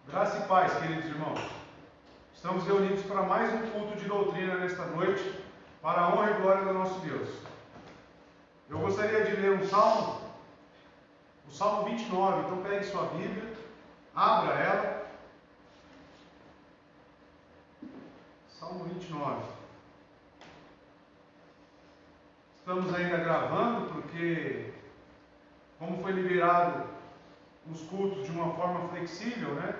Graça e paz, queridos irmãos. Estamos reunidos para mais um culto de doutrina nesta noite, para a honra e glória do nosso Deus. Eu gostaria de ler um salmo, o Salmo 29. Então pegue sua Bíblia, abra ela. Salmo 29. Estamos ainda gravando porque, como foi liberado os cultos de uma forma flexível, né?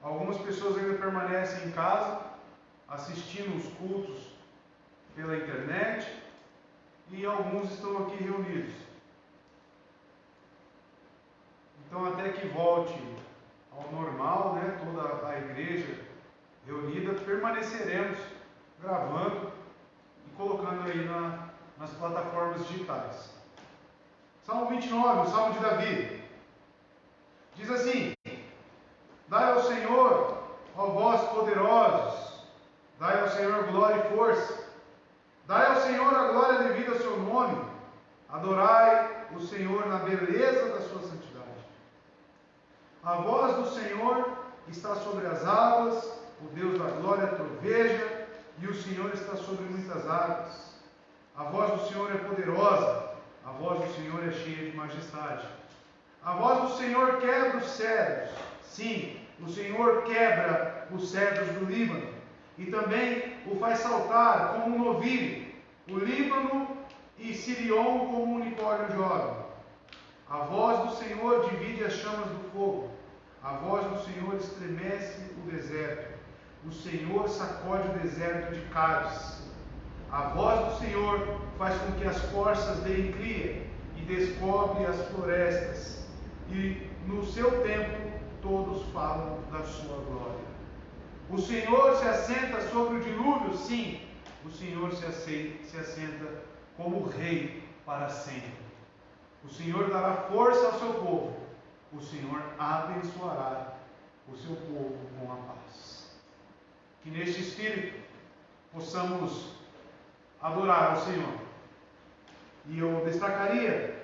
Algumas pessoas ainda permanecem em casa, assistindo os cultos pela internet, e alguns estão aqui reunidos. Então, até que volte ao normal, né, toda a igreja reunida, permaneceremos gravando e colocando aí nas plataformas digitais. Salmo 29, o Salmo de Davi, diz assim: Dai ao Senhor, ó vós poderosos, dai ao Senhor glória e força, dai ao Senhor a glória devida ao seu nome, adorai o Senhor na beleza da sua santidade. A voz do Senhor está sobre as águas, o Deus da glória troveja, e o Senhor está sobre muitas águas. A voz do Senhor é poderosa, a voz do Senhor é cheia de majestade. A voz do Senhor quebra os cedros, sim, o Senhor quebra os cedros do Líbano, e também o faz saltar como um novilho, o Líbano e Sirion como um unicórnio jovem. A voz do Senhor divide as chamas do fogo, a voz do Senhor estremece o deserto, o Senhor sacode o deserto de Cádiz. A voz do Senhor faz com que as forças deem cria e descobre as florestas, e no seu tempo todos falam da sua glória. O Senhor se assenta sobre o dilúvio, sim, o Senhor se assenta como rei para sempre. O Senhor dará força ao seu povo, o Senhor abençoará o seu povo com a paz. Que neste espírito possamos adorar ao Senhor. E eu destacaria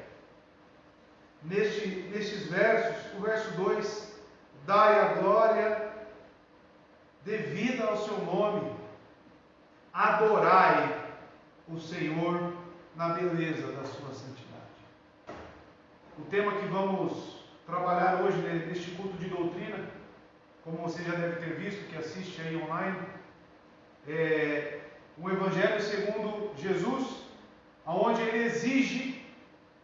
nestes versos, o verso 2: dai a glória devida ao seu nome, adorai o Senhor na beleza da sua santidade. O tema que vamos trabalhar hoje neste culto de doutrina, como você já deve ter visto, que assiste aí online, é o Evangelho segundo Jesus, onde ele exige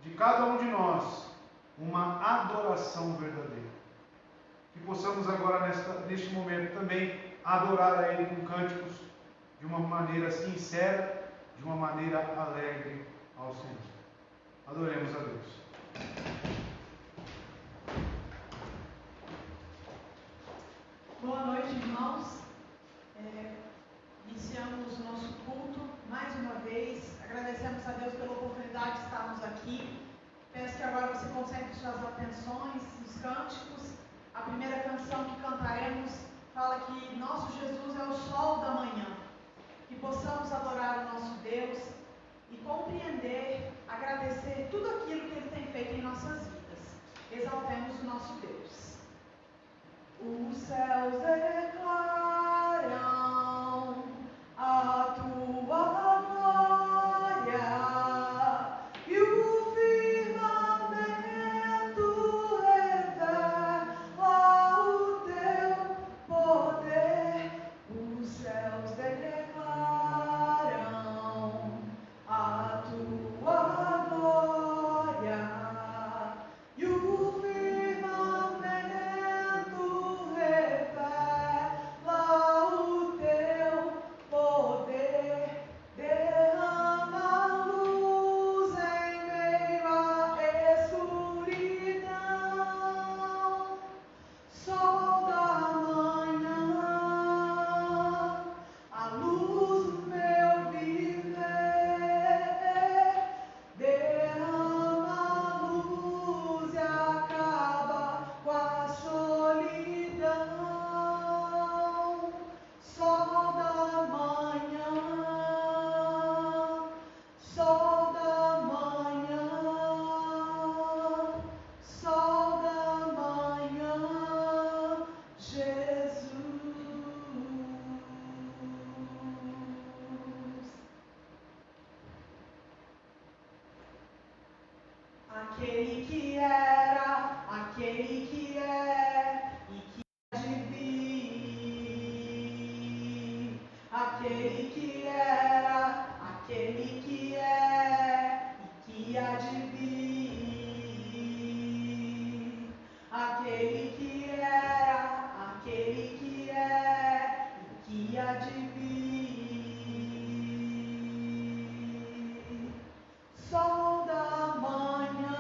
de cada um de nós uma adoração verdadeira. Que possamos agora, neste momento, também adorar a Ele com cânticos de uma maneira sincera, de uma maneira alegre ao Senhor. Adoremos a Deus. Boa noite, irmãos. Iniciamos o nosso culto mais uma vez. Agradecemos a Deus pela oportunidade de estarmos aqui. Peço que agora você concentre suas atenções nos cânticos. A primeira canção que cantaremos fala que nosso Jesus é o sol da manhã. Que possamos adorar o nosso Deus e compreender, agradecer tudo aquilo que Ele tem feito em nossas vidas. Exaltemos o nosso Deus. Os céus declaram a tua glória e o firmamento revela o teu poder. Os céus declaram a tua glória e o firmamento revela que era, aquele que é e que há de vir. Sol da manhã,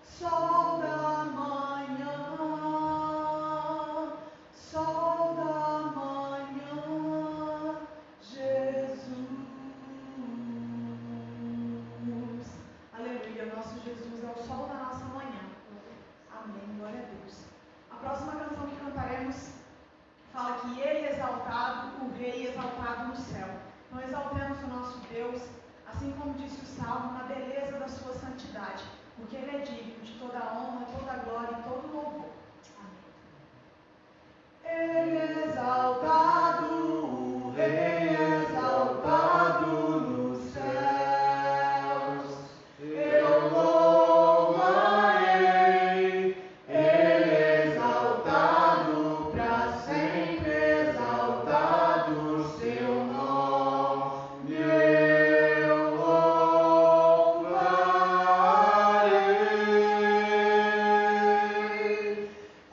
sol da manhã, sol da manhã, Jesus. Aleluia, nosso Jesus é o sol da nossa manhã. Amém, glória a Deus. A próxima canção que cantaremos fala que Ele é exaltado, o Rei exaltado no céu. Então exaltemos o nosso Deus, assim como disse o Salmo, na beleza da sua santidade, porque Ele é digno de toda a honra, toda a glória e todo o louvor. Amém. Ele é exaltado, o Rei exaltado nos céus. Eu louvarei, Ele é exaltado para sempre, exaltado o seu nome. Eu louvarei,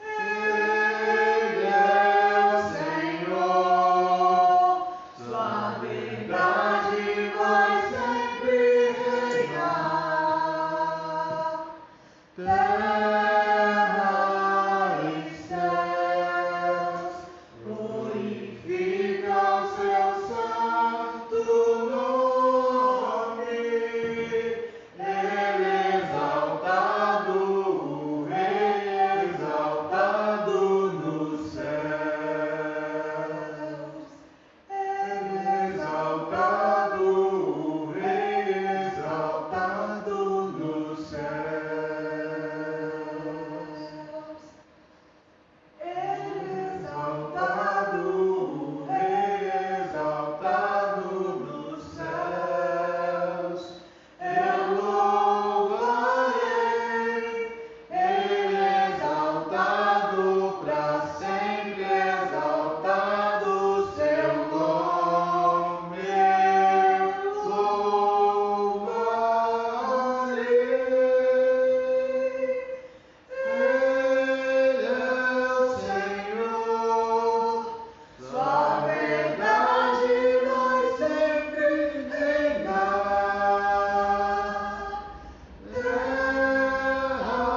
Ele é o Senhor, sua verdade vai sempre reinar. Terra e céus, glorifica o seu santo nome. Ele é exaltado, o Rei exaltado nos céus. Ele é exaltado, o Rei exaltado nos céus. Ele é exaltado, o Rei exaltado nos céus. Eu louvarei, Ele é exaltado para sempre, exaltado o seu nome. Eu louvarei. Ele é o Senhor, sua verdade vai sempre reinar. Terra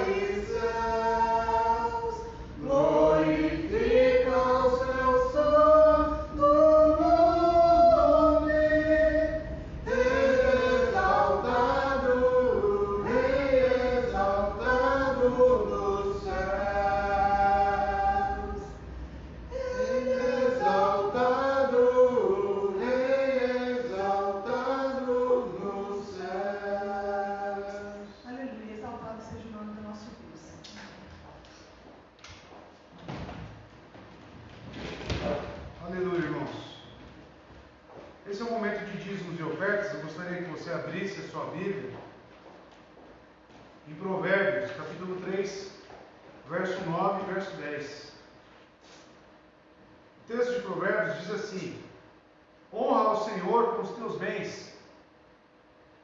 e céus, glorifica o seu santo nome. Ele é exaltado, o Rei exaltado nos céus. Ele é exaltado, o Rei exaltado nos céus. Aleluia, exaltado seja o nome do nosso Deus. Aleluia, irmãos. Esse é o momento de dízimos e ofertas. Eu gostaria que você abrisse a sua Bíblia em Provérbios, capítulo 3, verso 9 e verso 10. O texto de Provérbios diz assim: honra ao Senhor com os teus bens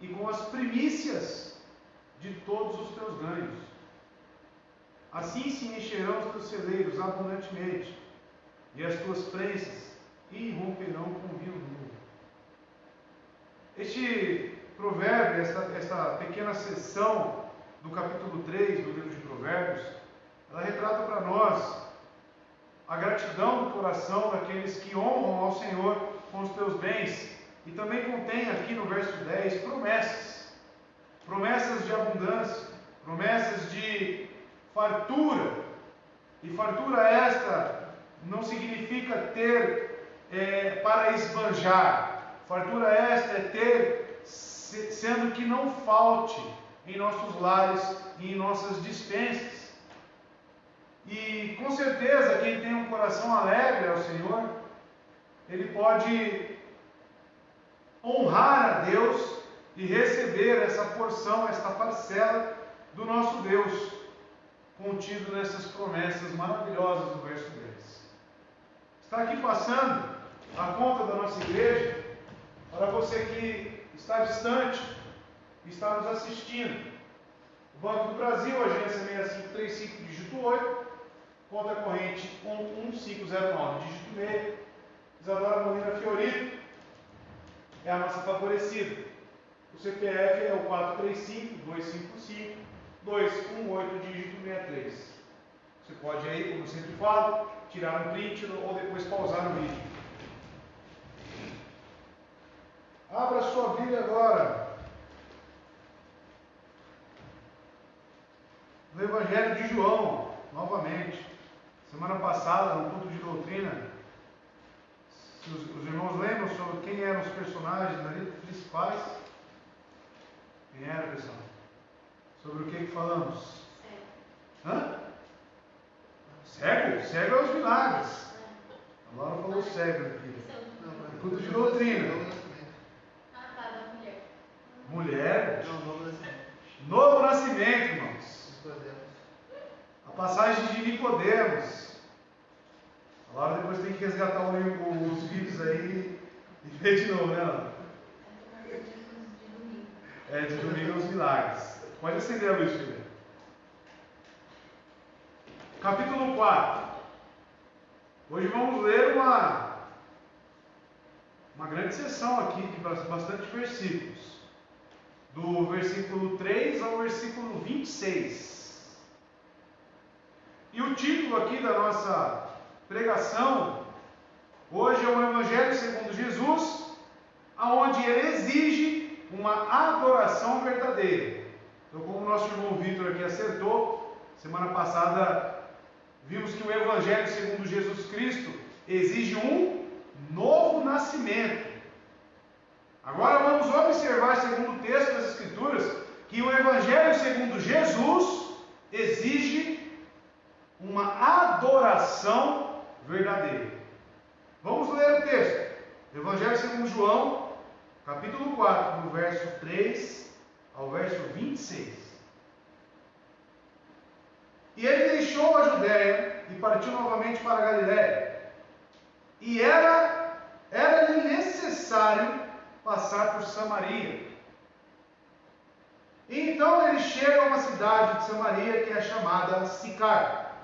e com as primícias de todos os teus ganhos. Assim se encherão os teus celeiros abundantemente, e as tuas prensas irromperão com vinho novo. Este provérbio, esta pequena seção do capítulo 3 do livro de Provérbios, ela retrata para nós a gratidão do coração daqueles que honram ao Senhor com os teus bens, e também contém aqui no verso 10 promessas de abundância, promessas de fartura. E fartura esta não significa ter para esbanjar. Fartura esta é ter, sendo que não falte em nossos lares e em nossas despensas. E com certeza quem tem um coração alegre ao Senhor, ele pode honrar a Deus e receber essa porção, esta parcela do nosso Deus, contido nessas promessas maravilhosas do verso 10. Está aqui passando a conta da nossa igreja, para você que está distante, está nos assistindo. O Banco do Brasil, agência 6535, dígito 8, conta corrente 11509, dígito meio. Isadora Molina Fiorito é a nossa favorecida. O CPF é o 435-255-218, dígito 63. Você pode aí, como eu sempre falo, tirar um print ou depois pausar o vídeo. Abra sua Bíblia agora no Evangelho de João, novamente. Semana passada, no culto de doutrina, se os irmãos lembram sobre quem eram os personagens ali, principais? Quem era, pessoal? Sobre o que falamos? Hã? Cego? Cego é os milagres. A Laura falou cego aqui. Culto de doutrina. Da mulher. Mulher? Não, novo nascimento. Novo nascimento, irmãos. Nicodemos. A passagem de Nicodemos. A Laura depois tem que resgatar os vídeos aí e ver de novo, né, Laura? É, de domingo os milagres. Pode acender a luz, filha. Capítulo 4. Hoje vamos ler uma grande sessão aqui, de bastante versículos. Do versículo 3 ao versículo 26. E o título aqui da nossa pregação, hoje é o Evangelho segundo Jesus, aonde ele exige uma adoração verdadeira. Então, como o nosso irmão Vitor aqui acertou, semana passada vimos que o Evangelho segundo Jesus Cristo exige um novo nascimento. Agora vamos observar, segundo o texto das Escrituras, que o Evangelho segundo Jesus exige uma adoração verdadeira. Vamos ler o texto. Evangelho segundo João, capítulo 4, do verso 3 ao verso 26. E ele deixou a Judéia e partiu novamente para a Galiléia. E era-lhe necessário passar por Samaria. E então ele chega a uma cidade de Samaria que é chamada Sicar,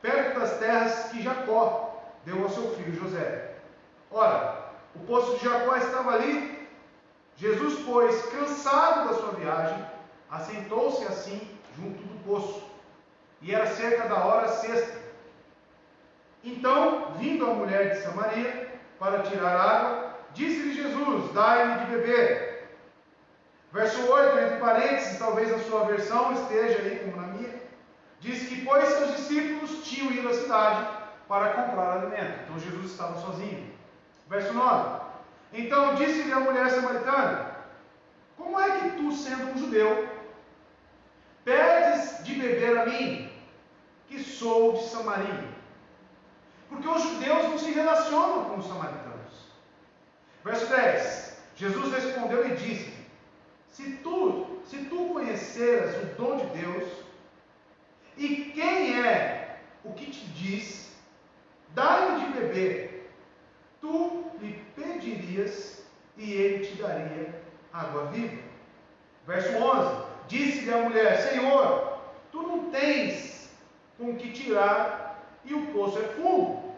perto das terras que Jacó deu ao seu filho José. Ora, o poço de Jacó estava ali. Jesus, pois, cansado da sua viagem, assentou-se assim junto do poço. E era cerca da hora sexta. Então, vindo a mulher de Samaria para tirar água, disse-lhe Jesus: dai-me de beber. Verso 8, entre parênteses, talvez a sua versão esteja aí como na minha, diz que pois seus discípulos tinham ido à cidade para comprar alimento. Então Jesus estava sozinho. Verso 9, então disse-lhe a mulher samaritana: como é que tu, sendo um judeu, pedes de beber a mim, que sou de Samaria? Porque os judeus não se relacionam com os samaritanos. Verso 10, Jesus respondeu e disse: se tu conheceras o dom de Deus, e quem é o que te diz, dai-me de beber, tu lhe pedirias e ele te daria água viva. Verso 11, disse-lhe a mulher: Senhor, tu não tens com que tirar, e o poço é fundo.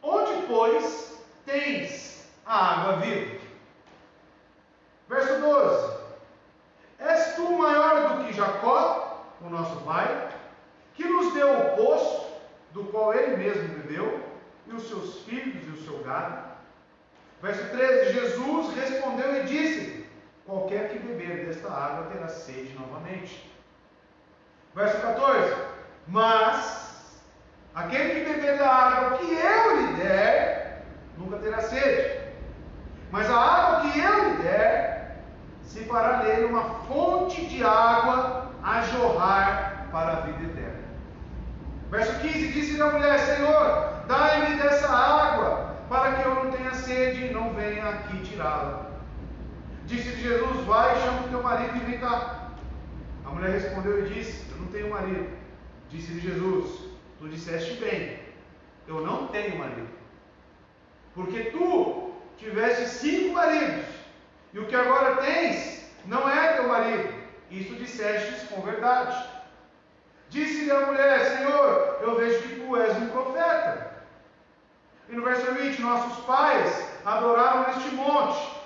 Onde, pois, tens a água viva? Verso 12, és tu maior do que Jacó, o nosso pai, que nos deu o poço, do qual ele mesmo bebeu, e os seus filhos e o seu gado? Verso 13, Jesus respondeu e disse: qualquer que beber desta água terá sede novamente. Verso 14, mas aquele que beber da água que eu lhe der, nunca terá sede. Mas a água que eu lhe der, se fará nele uma fonte de água a jorrar para a vida eterna. Verso 15, disse-lhe a mulher: Senhor, dai-me dessa água, para que eu não tenha sede e não venha aqui tirá-la. Disse-lhe Jesus: vai, chama o teu marido e vem cá. A mulher respondeu e disse: eu não tenho marido. Disse-lhe Jesus: tu disseste bem, eu não tenho marido. Porque tu tiveste 5 maridos, e o que agora tens não é teu marido. isso dissestes com verdade. Disse-lhe a mulher: Senhor, eu vejo que tu és um profeta. E no verso 20, nossos pais adoraram neste monte,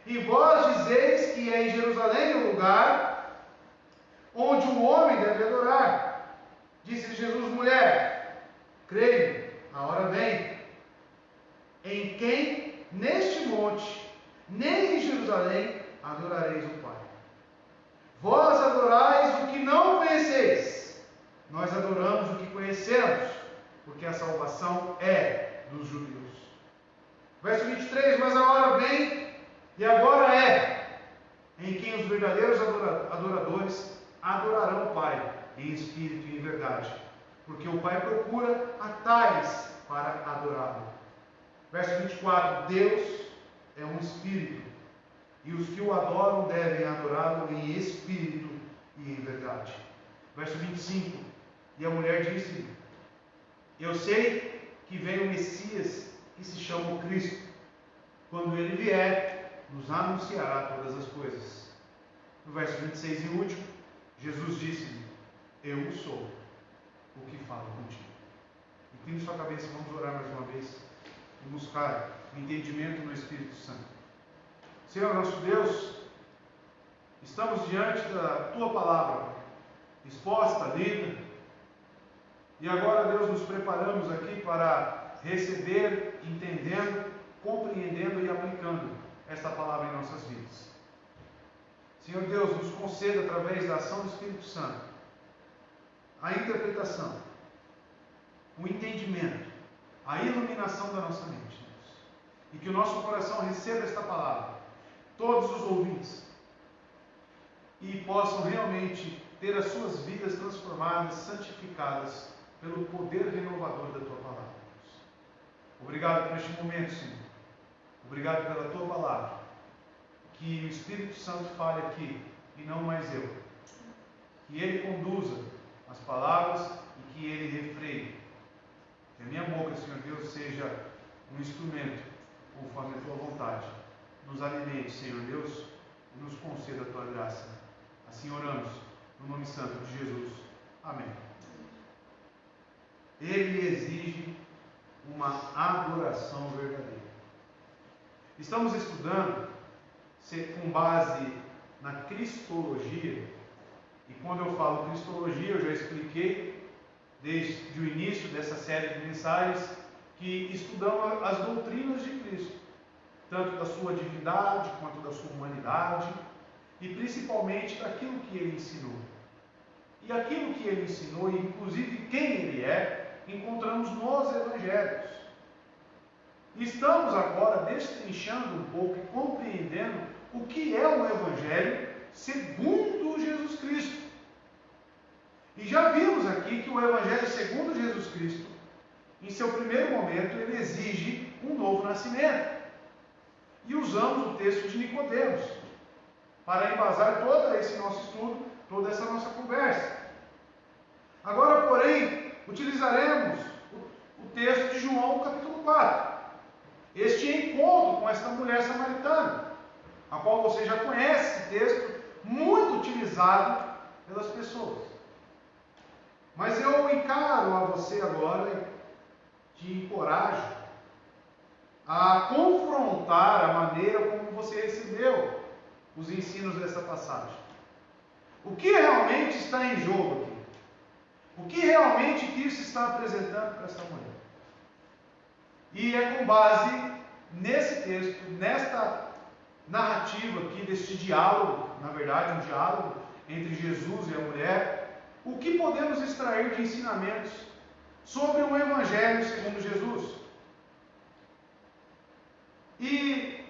e vós dizeis que é em Jerusalém o lugar onde o homem deve adorar. Disse Jesus: mulher, creio, a hora vem, em quem neste monte, nem em Jerusalém, adorareis o Pai. Vós adorais o que não conheceis, nós adoramos o que conhecemos, porque a salvação é dos judeus. Verso 23, mas a hora vem, e agora é, em quem os verdadeiros adoradores adorarão o Pai, em espírito e em verdade, porque o Pai procura a tais para adorá-lo. Verso 24, Deus é um espírito, e os que o adoram devem adorá-lo em espírito e em verdade. Verso 25, e a mulher disse-lhe: eu sei que vem o Messias, que se chama o Cristo. Quando ele vier, nos anunciará todas as coisas. No verso 26 e último, Jesus disse-lhe: eu sou o que falo contigo. Incline sua cabeça, vamos orar mais uma vez e buscar o entendimento no Espírito Santo. Senhor nosso Deus, estamos diante da Tua palavra, exposta, lida, e agora, Deus, nos preparamos aqui para receber, entendendo, compreendendo e aplicando esta palavra em nossas vidas. Senhor Deus, nos conceda, através da ação do Espírito Santo, a interpretação, o entendimento, a iluminação da nossa mente, Deus. E que o nosso coração receba esta palavra, todos os ouvintes, e possam realmente ter as suas vidas transformadas, santificadas, pelo poder renovador da Tua palavra, Deus. Obrigado por este momento, Senhor. Obrigado pela Tua palavra. Que o Espírito Santo fale aqui, e não mais eu. Que Ele conduza as palavras e que Ele refreie. Que a minha boca, Senhor Deus, seja um instrumento conforme a Tua vontade. Nos alimente, Senhor Deus, e nos conceda a Tua graça. Assim oramos, no nome santo de Jesus. Amém. Ele exige uma adoração verdadeira. Estamos estudando com base na cristologia, e quando eu falo cristologia, eu já expliquei desde o início dessa série de mensagens que estudamos as doutrinas de Cristo, tanto da sua divindade quanto da sua humanidade, e principalmente daquilo que Ele ensinou. E aquilo que Ele ensinou, e inclusive quem Ele é, encontramos nos Evangelhos. Estamos agora destrinchando um pouco e compreendendo o que é o Evangelho segundo Jesus Cristo. E já vimos aqui que o Evangelho segundo Jesus Cristo, em seu primeiro momento, ele exige um novo nascimento. E usamos o texto de Nicodemos para embasar todo esse nosso estudo, toda essa nossa conversa. Agora, porém, utilizaremos o texto de João, capítulo 4. Este encontro com esta mulher samaritana, a qual você já conhece, esse texto muito utilizado pelas pessoas. Mas eu encaro a você agora, te encorajo a confrontar a maneira como você recebeu os ensinos dessa passagem. O que realmente está em jogo aqui? O que realmente Cristo está apresentando para essa mulher? E é com base nesse texto, nesta narrativa aqui, deste diálogo, na verdade um diálogo entre Jesus e a mulher, o que podemos extrair de ensinamentos sobre o Evangelho segundo Jesus. E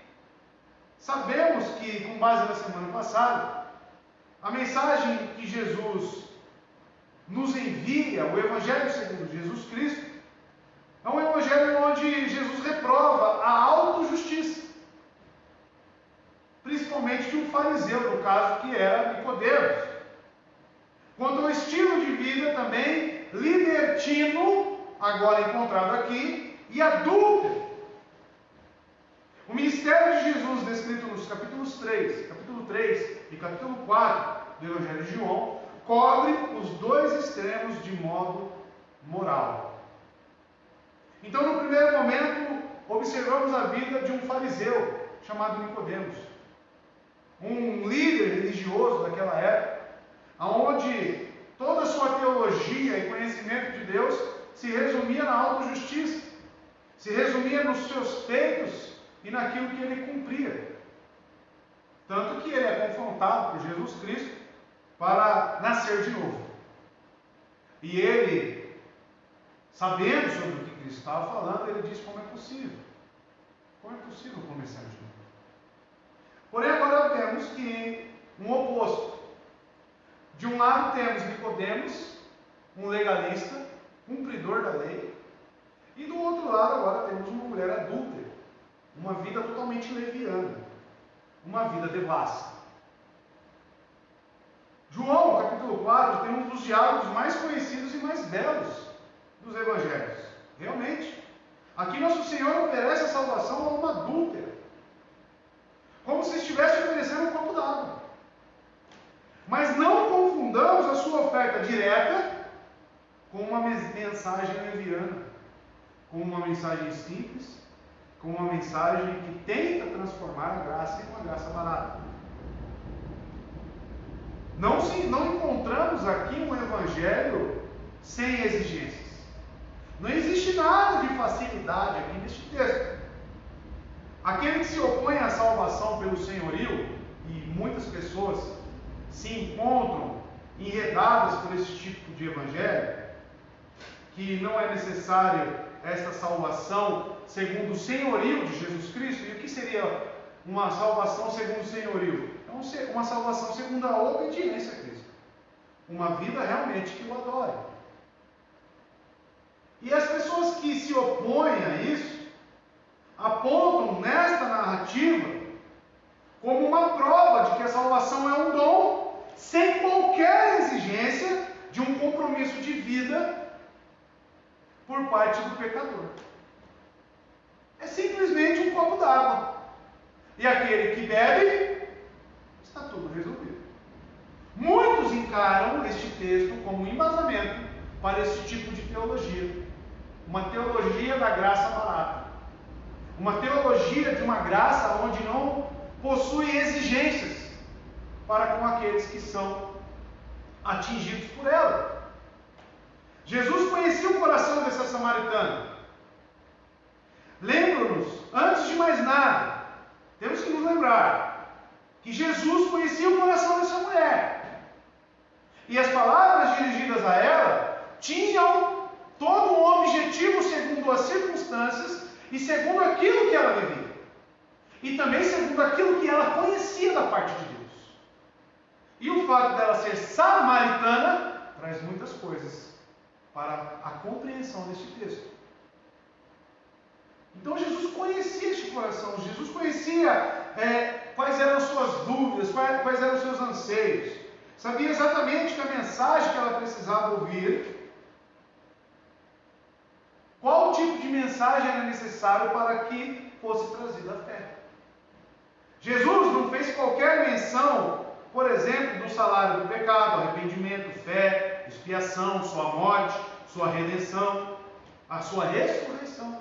sabemos que, com base na semana passada, a mensagem que Jesus nos envia, o Evangelho segundo Jesus Cristo, é um Evangelho onde Jesus reprova a autojustiça, principalmente de um fariseu, no caso que era Nicodemos, quanto ao estilo de vida também libertino, agora encontrado aqui, e adúltero. O ministério de Jesus, descrito nos capítulo 3 e capítulo 4, do Evangelho de João cobre os dois extremos de modo moral. Então, no primeiro momento, observamos a vida de um fariseu chamado Nicodemos, um líder religioso daquela época, onde toda a sua teologia e conhecimento de Deus se resumia na autojustiça, se resumia nos seus feitos e naquilo que ele cumpria. Tanto que ele é confrontado por Jesus Cristo para nascer de novo. E ele, sabendo sobre o que Cristo estava falando, ele diz: como é possível? Como é possível começar de novo? Porém, agora vemos que um oposto. De um lado temos Nicodemos, um legalista, cumpridor da lei, e do outro lado agora temos uma mulher adúltera, uma vida totalmente leviana, uma vida devassa. João, capítulo 4, tem um dos diálogos mais conhecidos e mais belos dos evangelhos. Realmente, aqui nosso Senhor oferece a salvação a uma adúltera, como se estivesse oferecendo um copo d'água. Mas não confundamos a sua oferta direta com uma mensagem leviana, com uma mensagem simples, com uma mensagem que tenta transformar a graça em uma graça barata. Não encontramos aqui um evangelho sem exigências. Não existe nada de facilidade aqui neste texto. Aquele que se opõe à salvação pelo senhorio, e muitas pessoas se encontram enredadas por esse tipo de evangelho, que não é necessário esta salvação segundo o senhorio de Jesus Cristo. E o que seria uma salvação segundo o senhorio? É uma salvação segundo a obediência a Cristo, uma vida realmente que o adore. E as pessoas que se opõem a isso apontam nesta narrativa como uma prova de que a salvação é um dom sem qualquer exigência de um compromisso de vida por parte do pecador. É simplesmente um copo d'água. E aquele que bebe, está tudo resolvido. Muitos encaram este texto como um embasamento para esse tipo de teologia. Uma teologia da graça barata. Uma teologia de uma graça onde não possui exigências para com aqueles que são atingidos por ela. Jesus conhecia o coração dessa samaritana. Lembra-nos, antes de mais nada, temos que nos lembrar que Jesus conhecia o coração dessa mulher. E as palavras dirigidas a ela tinham todo um objetivo segundo as circunstâncias e segundo aquilo que ela vivia. E também segundo aquilo que ela conhecia da parte de Deus. E o fato dela ser samaritana traz muitas coisas para a compreensão deste texto. Então Jesus conhecia este coração, Jesus conhecia quais eram as suas dúvidas, quais eram os seus anseios, sabia exatamente que a mensagem que ela precisava ouvir, qual tipo de mensagem era necessário para que fosse trazida a fé. Jesus não fez qualquer menção, por exemplo, do salário do pecado, arrependimento, fé, expiação, sua morte, sua redenção, a sua ressurreição.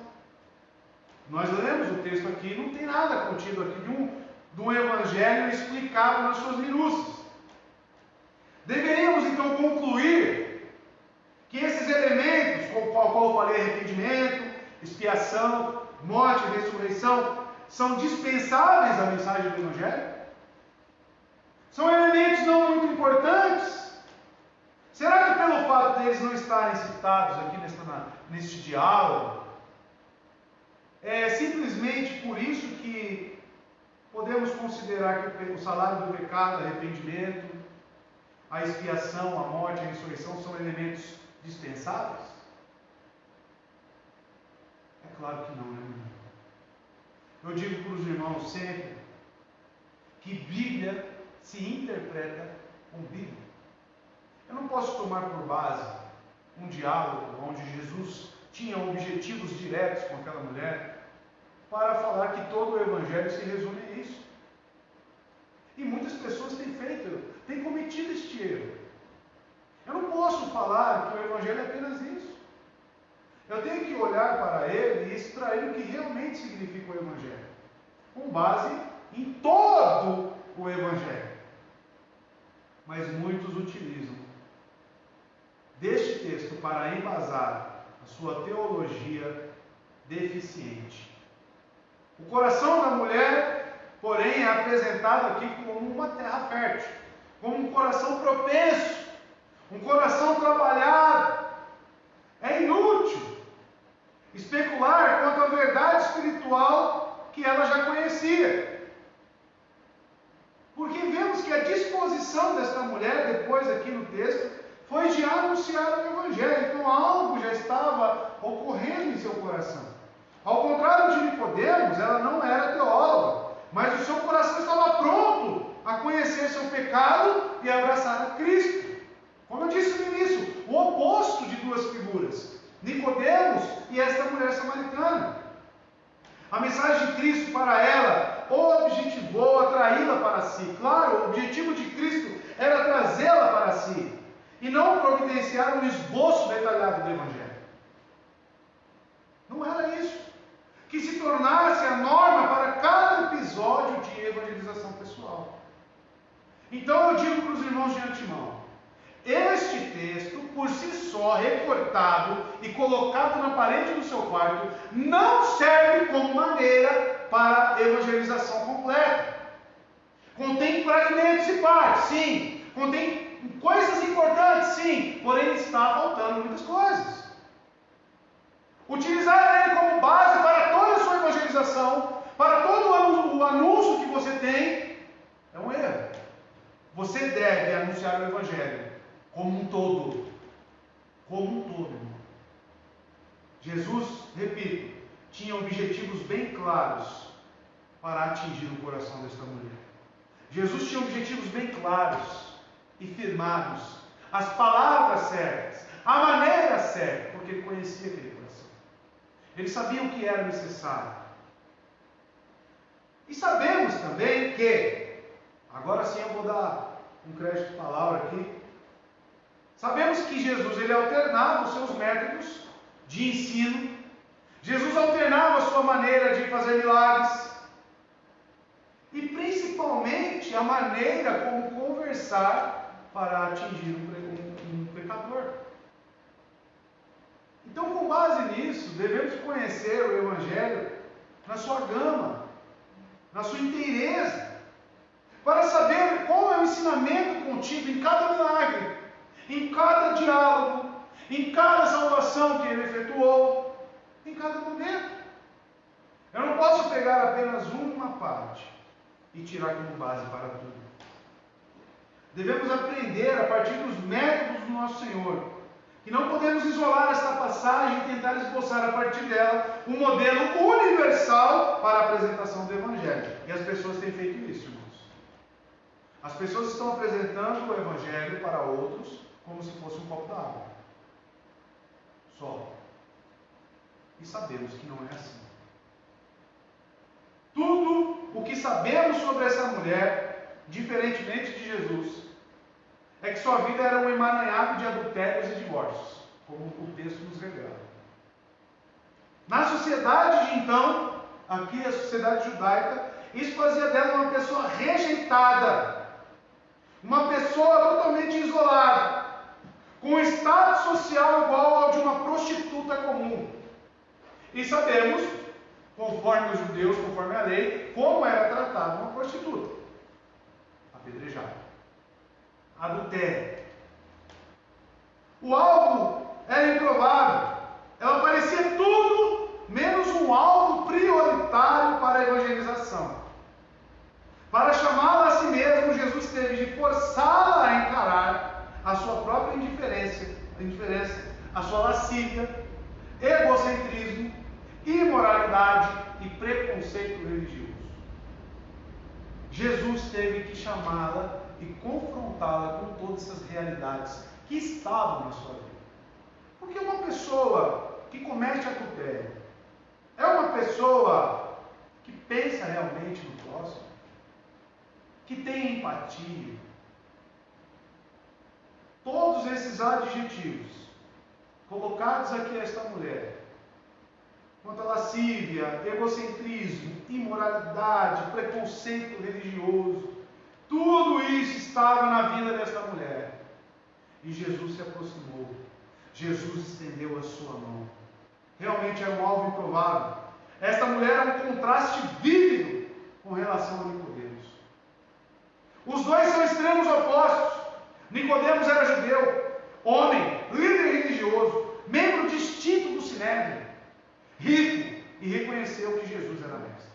Nós lemos o texto aqui, não tem nada contido aqui de um evangelho explicado nas suas minúcias. Deveríamos então concluir que esses elementos, com o qual eu falei, arrependimento, expiação, morte e ressurreição, são dispensáveis à mensagem do evangelho? São elementos não muito importantes? Será que pelo fato deles não estarem citados aqui neste diálogo, é simplesmente por isso que podemos considerar que o salário do pecado, arrependimento, a expiação, a morte, a ressurreição são elementos dispensáveis? É claro que não, né, meu irmão? Eu digo para os irmãos sempre que Bíblia se interpreta com Bíblia. Eu não posso tomar por base um diálogo onde Jesus tinha objetivos diretos com aquela mulher para falar que todo o Evangelho se resume a isso. E muitas pessoas tem cometido este erro. Eu não posso falar que o Evangelho é apenas isso. Eu tenho que olhar para ele e extrair o que realmente significa o Evangelho, com base em todo o Evangelho. Mas muitos utilizam deste texto para embasar a sua teologia deficiente. O coração da mulher, porém, é apresentado aqui como uma terra fértil, como um coração propenso, um coração trabalhado. É inútil especular quanto à verdade espiritual que ela já conhecia. Porque vemos que a disposição desta mulher, depois aqui no texto, foi de anunciar o Evangelho. Então algo já estava ocorrendo em seu coração. Ao contrário de Nicodemos, ela não era teóloga, mas o seu coração estava pronto a conhecer seu pecado e abraçar a Cristo. Como eu disse no início, o oposto de duas figuras, Nicodemos e esta mulher samaritana. A mensagem de Cristo para ela o objetivou atraí-la para si. Claro, o objetivo de Cristo era trazê-la para si e não providenciar um esboço detalhado do Evangelho. Não era isso. Que se tornasse a norma para cada episódio de evangelização pessoal. Então eu digo para os irmãos de antemão, este texto, por si só, recortado e colocado na parede do seu quarto, não serve como maneira para a evangelização completa. Contém fragmentos e partes, sim. Contém coisas importantes, sim. Porém, está faltando muitas coisas. Utilizar ele como base para toda a sua evangelização, para todo o anúncio que você tem, é um erro. Você deve anunciar o Evangelho como um todo. Como um todo, irmão. Jesus, repito, tinha objetivos bem claros para atingir o coração desta mulher. Jesus tinha objetivos bem claros e firmados, as palavras certas, a maneira certa, porque ele conhecia aquele coração. Ele sabia o que era necessário. E sabemos também que, agora sim eu vou dar um crédito de palavra aqui, sabemos que Jesus ele alternava os seus métodos de ensino, Jesus alternava a sua maneira de fazer milagres, e principalmente a maneira como conversar para atingir um pecador. Então, com base nisso, devemos conhecer o Evangelho na sua gama, na sua inteireza, para saber qual é o ensinamento contido em cada milagre, em cada diálogo, em cada salvação que ele efetuou, em cada momento. Eu não posso pegar apenas uma parte e tirar como base para tudo. Devemos aprender a partir dos métodos do nosso Senhor, que não podemos isolar esta passagem e tentar esboçar a partir dela um modelo universal para a apresentação do Evangelho. E as pessoas têm feito isso, irmãos. As pessoas estão apresentando o Evangelho para outros como se fosse um copo d'água. Só. E sabemos que não é assim. Tudo o que sabemos sobre essa mulher, diferentemente de Jesus, é que sua vida era um emaranhado de adultérios e divórcios, como o texto nos revela. Na sociedade de então, aqui a sociedade judaica, isso fazia dela uma pessoa rejeitada, uma pessoa totalmente isolada, com um status social igual ao de uma prostituta comum. E sabemos, conforme os judeus, conforme a lei, como era tratada uma prostituta: apedrejada. Adultério. O alvo era improvável. Ela parecia tudo menos um alvo prioritário para a evangelização. Para chamá-la a si mesmo, Jesus teve de forçá-la a encarar a sua própria indiferença, a sua lascívia, egocentrismo, imoralidade e preconceito religioso. Jesus teve que chamá-la e confrontá-la com todas essas realidades que estavam na sua vida. Porque uma pessoa que comete adultério é uma pessoa que pensa realmente no próximo, que tem empatia, todos esses adjetivos colocados aqui a esta mulher, quanto a lascívia, egocentrismo, imoralidade, preconceito religioso, tudo isso estava na vida desta mulher. E Jesus se aproximou. Jesus estendeu a sua mão. Realmente é um alvo improvável. Esta mulher é um contraste vívido com relação a Nicodemos. Os dois são extremos opostos. Nicodemos era judeu, homem, líder religioso, membro distinto do Sinédrio, rico, e reconheceu que Jesus era mestre.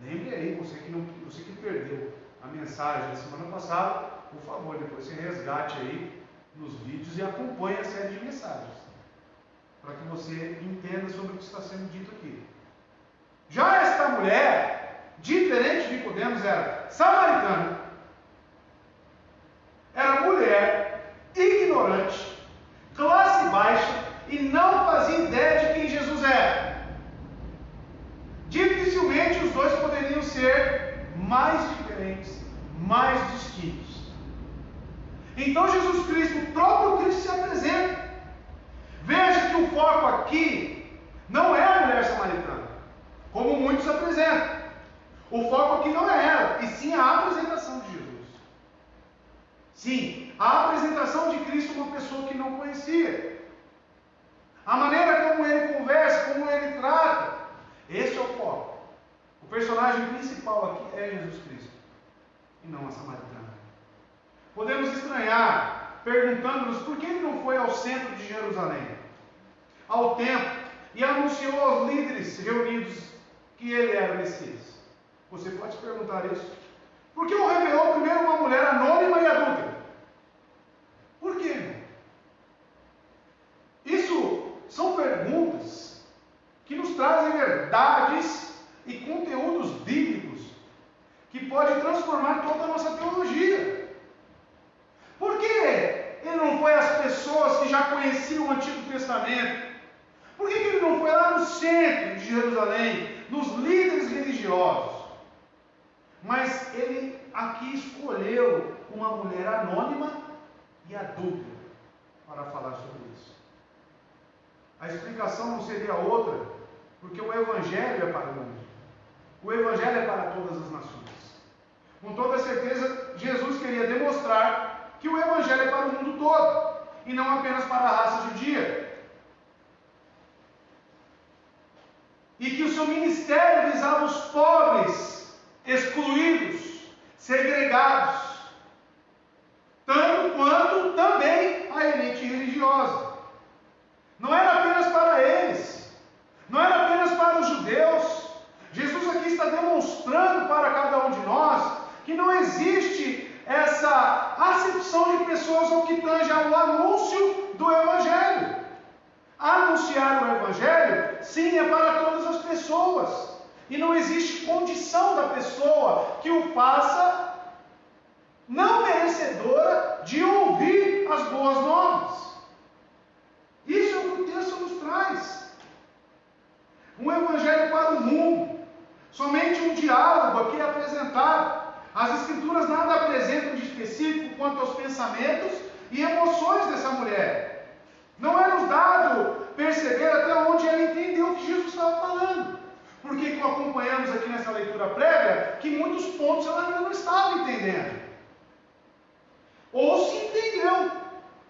Lembre aí, você que perdeu a mensagem da semana passada, por favor, depois você resgate aí nos vídeos e acompanhe a série de mensagens, para que você entenda sobre o que está sendo dito aqui. Já esta mulher, diferente de Nicodemos, era samaritana, era mulher, ignorante, classe baixa e não fazia ideia de quem Jesus era. Dificilmente os dois poderiam ser mais diferentes, mais distintos. Então Jesus Cristo, o próprio Cristo, se apresenta. Veja que o foco aqui não é a mulher samaritana, como muitos apresentam. O foco aqui não é ela, e sim a apresentação de Jesus. Sim, a apresentação de Cristo como uma pessoa que não conhecia. A maneira como ele conversa, como ele trata. Esse é o foco. O personagem principal aqui é Jesus Cristo, e não a samaritana. Podemos estranhar, perguntando-nos por que ele não foi ao centro de Jerusalém, ao templo, e anunciou aos líderes reunidos que ele era o Messias. Você pode se perguntar isso. Por que o revelou primeiro uma mulher anônima e adúltera? Por quê, irmão? Isso são perguntas que nos trazem verdades e conteúdos bíblicos que podem transformar toda a nossa teologia. Por que ele não foi às pessoas que já conheciam o Antigo Testamento? Por que ele não foi lá no centro de Jerusalém, nos líderes religiosos? Mas ele aqui escolheu uma mulher anônima e adúltera para falar sobre isso. A explicação não seria outra, porque o Evangelho é para o mundo. O Evangelho é para todas as nações. Com toda certeza, Jesus queria demonstrar que o Evangelho é para o mundo todo, e não apenas para a raça judia. E que o seu ministério visava os pobres, excluídos, segregados, tanto quanto também a elite religiosa. Não era apenas para eles, não era apenas para os judeus. Jesus aqui está demonstrando para cada um de nós que não existe essa acepção de pessoas ao que tange ao anúncio do Evangelho. Anunciar o Evangelho, sim, é para todas as pessoas. E não existe condição da pessoa que o faça não merecedora de ouvir as boas novas. Isso é o que o texto nos traz. Um Evangelho para o mundo. Somente um diálogo aqui é apresentado. As Escrituras nada apresentam de específico quanto aos pensamentos e emoções dessa mulher. Não é nos dado perceber até onde ela entendeu o que Jesus estava falando. Porque acompanhamos aqui nessa leitura prévia que muitos pontos ela ainda não estava entendendo. Ou se entendeu.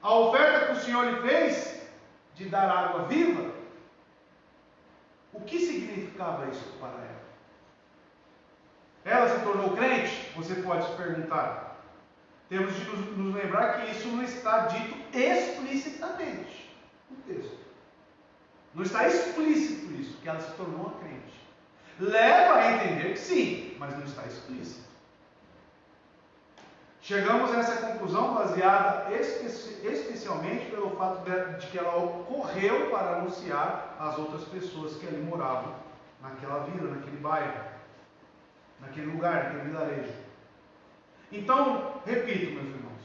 A oferta que o Senhor lhe fez de dar água viva, o que significava isso para ela? Ela se tornou crente? Você pode se perguntar. Temos de nos lembrar que isso não está dito explicitamente no texto. Não está explícito isso, que ela se tornou uma crente. Leva a entender que sim, mas não está explícito. Chegamos a essa conclusão baseada especialmente pelo fato de que ela correu para anunciar às outras pessoas que ali moravam, naquela vila, naquele bairro, naquele lugar, naquele vilarejo. Então, repito, meus irmãos,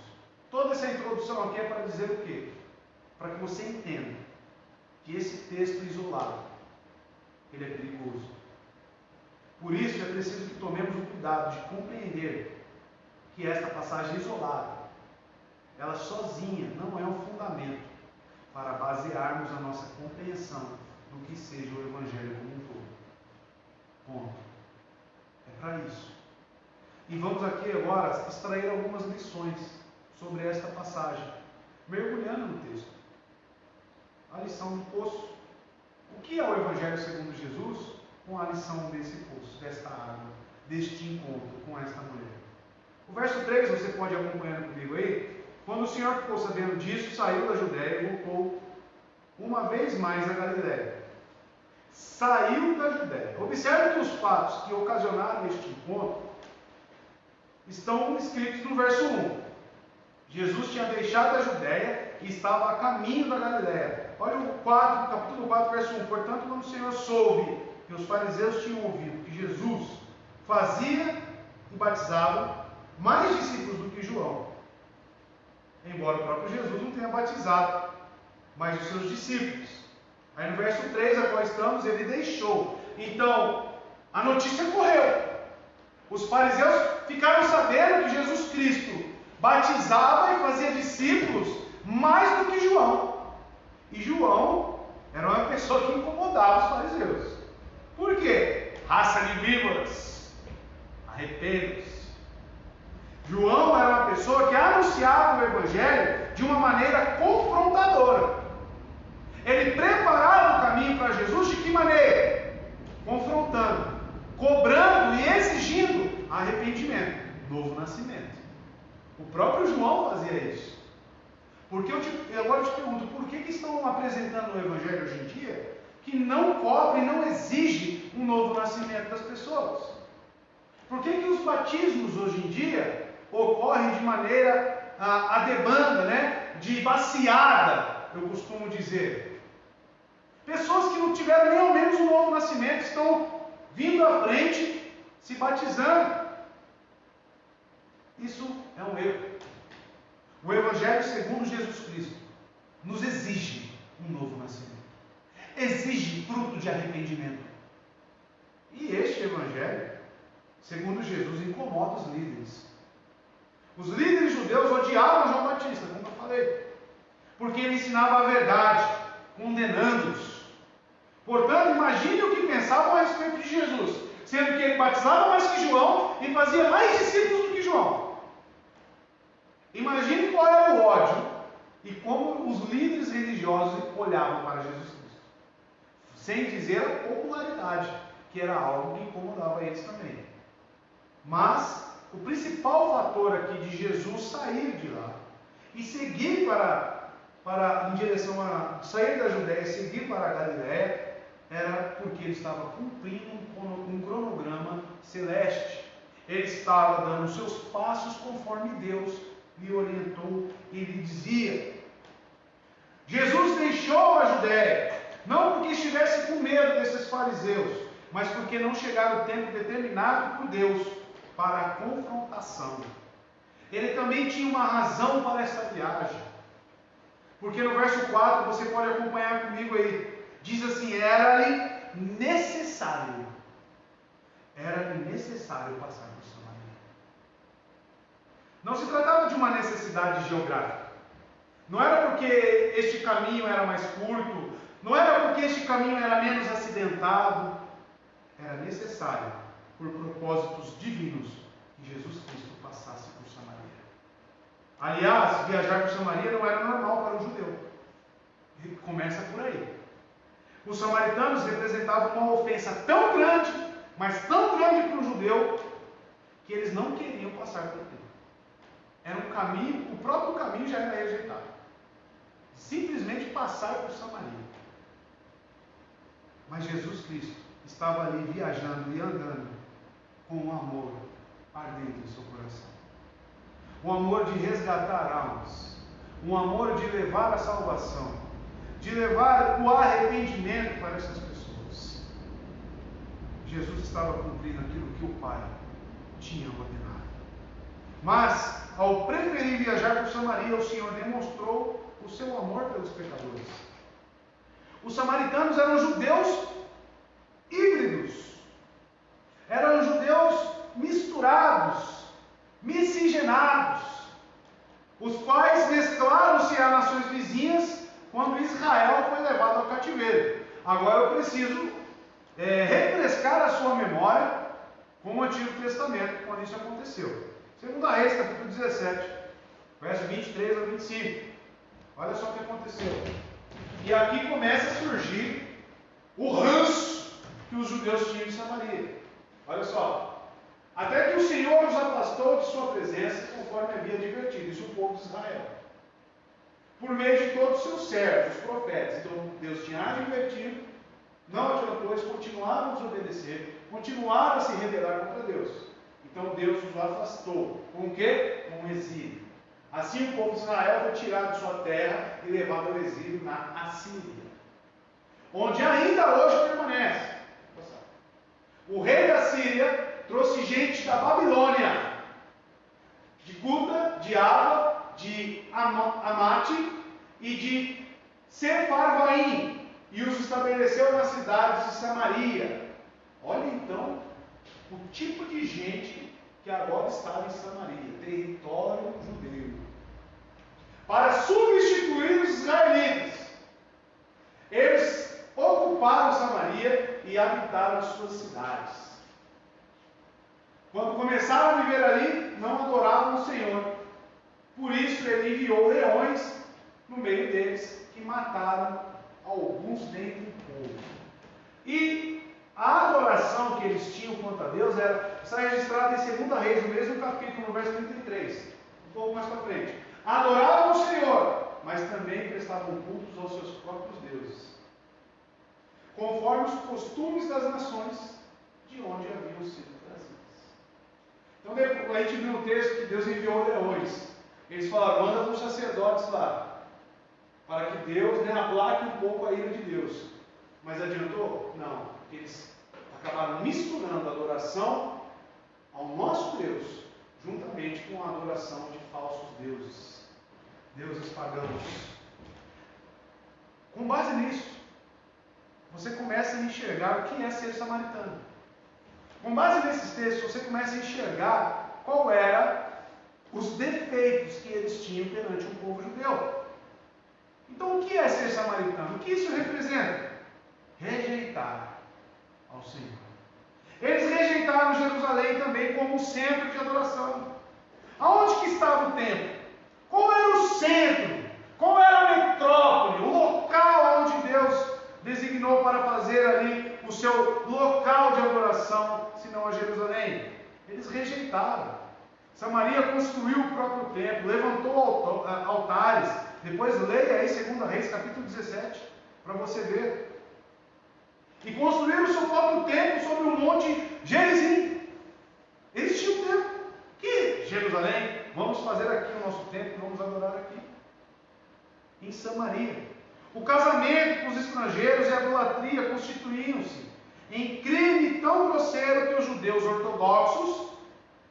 toda essa introdução aqui é para dizer o quê? Para que você entenda que esse texto isolado, ele é perigoso. Por isso é preciso que tomemos o cuidado de compreender que esta passagem isolada, ela sozinha não é um fundamento para basearmos a nossa compreensão do que seja o Evangelho como um todo. Ponto. É para isso. E vamos aqui agora extrair algumas lições sobre esta passagem, mergulhando no texto. A lição do poço. O que é o Evangelho segundo Jesus? Com a lição desse poço, desta água, deste encontro com esta mulher. O verso 3, você pode acompanhar comigo aí. Quando o Senhor ficou sabendo disso, saiu da Judéia e voltou uma vez mais a Galiléia. Saiu da Judéia. Observe que os fatos que ocasionaram este encontro estão escritos no verso 1. Jesus tinha deixado a Judéia e estava a caminho da Galiléia. Olha o capítulo 4, verso 1. Portanto, quando o Senhor soube que os fariseus tinham ouvido que Jesus fazia e batizava mais discípulos do que João, embora o próprio Jesus não tenha batizado, mas os seus discípulos. Aí no verso 3, a qual estamos, ele deixou. Então, a notícia correu. Os fariseus ficaram sabendo que Jesus Cristo batizava e fazia discípulos mais do que João. E João era uma pessoa que incomodava os fariseus. Por quê? Raça de víboras, arrependam-se. João era uma pessoa que anunciava o Evangelho de uma maneira confrontadora. Ele preparava o caminho para Jesus de que maneira? Confrontando, cobrando e exigindo arrependimento, novo nascimento. O próprio João fazia isso. Porque agora eu te pergunto, por que estão apresentando o Evangelho hoje em dia que não cobra e não exige um novo nascimento das pessoas? Por que os batismos hoje em dia ocorrem de maneira a debanda, de baciada, eu costumo dizer? Pessoas que não tiveram nem ao menos um novo nascimento estão vindo à frente, se batizando. Isso é um erro. O Evangelho segundo Jesus Cristo nos exige um novo nascimento. Exige fruto de arrependimento. E este Evangelho, segundo Jesus, incomoda os líderes. Os líderes judeus odiavam João Batista, como eu falei, porque ele ensinava a verdade, condenando-os. Portanto, imagine o que pensavam a respeito de Jesus, sendo que ele batizava mais que João e fazia mais discípulos do que João. Imagine qual era o ódio e como os líderes religiosos olhavam para Jesus Cristo, sem dizer a popularidade, que era algo que incomodava eles também. Mas o principal fator aqui de Jesus sair de lá e seguir em direção a sair da Judéia e seguir para a Galiléia era porque ele estava cumprindo um cronograma celeste. Ele estava dando os seus passos conforme Deus lhe orientou e lhe dizia. Jesus deixou a Judéia, não porque estivesse com medo desses fariseus, mas porque não chegara o tempo determinado por Deus para a confrontação. Ele também tinha uma razão para essa viagem, porque no verso 4, você pode acompanhar comigo aí, diz assim: era-lhe necessário passar por Samaria. Não se tratava de uma necessidade geográfica, não era porque este caminho era mais curto, não era porque este caminho era menos acidentado, era necessário por propósitos divinos que Jesus Cristo passasse por Samaria. Aliás, viajar por Samaria não era normal para um judeu. Começa por aí. Os samaritanos representavam uma ofensa tão grande, mas tão grande para o judeu, que eles não queriam passar por aquilo. Era um caminho, o próprio caminho já era rejeitado. Simplesmente passar por Samaria. Mas Jesus Cristo estava ali viajando e andando com um amor ardente em seu coração. Um amor de resgatar almas. Um amor de levar a salvação. De levar o arrependimento para essas pessoas. Jesus estava cumprindo aquilo que o Pai tinha ordenado. Mas, ao preferir viajar por Samaria, o Senhor demonstrou o seu amor pelos pecadores. Os samaritanos eram judeus híbridos. Eram judeus misturados, miscigenados. os quais mesclaram-se a nações vizinhas quando Israel foi levado ao cativeiro. Agora eu preciso refrescar a sua memória com o Antigo Testamento, quando isso aconteceu. 2 Reis, capítulo 17, verso 23 a 25. Olha só o que aconteceu. E aqui começa a surgir o ranço que os judeus tinham em Samaria. Olha só. Até que o Senhor os afastou de sua presença, conforme havia advertido, isso o povo de Israel, por meio de todos os seus servos, os profetas. Então Deus tinha advertido, não adiantou, eles continuaram a desobedecer, continuaram a se rebelar contra Deus. Então Deus os afastou. Com o quê? Com o exílio. Assim o povo de Israel foi tirado de sua terra e levado ao exílio na Assíria, onde ainda hoje permanece. O rei da Síria trouxe gente da Babilônia, de Cuta, de Ava, de Amate e de Sepharvaim, e os estabeleceu nas cidades de Samaria. Olha então o tipo de gente que agora estava em Samaria, território judeu, para substituir os israelitas. Eles ocuparam Samaria e habitaram as suas cidades. Quando começaram a viver ali, não adoravam o Senhor. Por isso ele enviou leões no meio deles, que mataram alguns dentre o povo. E a adoração que eles tinham quanto a Deus está registrada em 2 Reis, no mesmo capítulo, no verso 33, um pouco mais para frente. Adoravam o Senhor, mas também prestavam cultos aos seus próprios deuses, conforme os costumes das nações de onde haviam sido trazidas. Então, depois, a gente viu no texto que Deus enviou leões. Eles falaram: manda para os sacerdotes lá, para que Deus aplaque um pouco a ira de Deus. Mas adiantou? Não. Eles acabaram misturando a adoração ao nosso Deus, juntamente com a adoração de falsos deuses, deuses pagãos. Com base nisso, você começa a enxergar o que é ser samaritano. Com base nesses textos, você começa a enxergar qual era os defeitos que eles tinham perante o povo judeu. Então, o que é ser samaritano? O que isso representa? Rejeitar ao Senhor. Eles rejeitaram Jerusalém também como centro de adoração. Aonde que estava o templo? Qual era o centro? Qual era a metrópole? O local onde Deus designou para fazer ali o seu local de adoração, senão a Jerusalém? Eles rejeitaram. Samaria construiu o próprio templo, levantou altares. Depois leia aí 2 Reis, capítulo 17, para você ver. E construíram o seu próprio templo sobre o monte Gerizim. Eles tinham um templo. Que Jerusalém, vamos fazer aqui o nosso templo, vamos adorar aqui. Em Samaria. O casamento com os estrangeiros e a idolatria constituíam-se em crime tão grosseiro que os judeus ortodoxos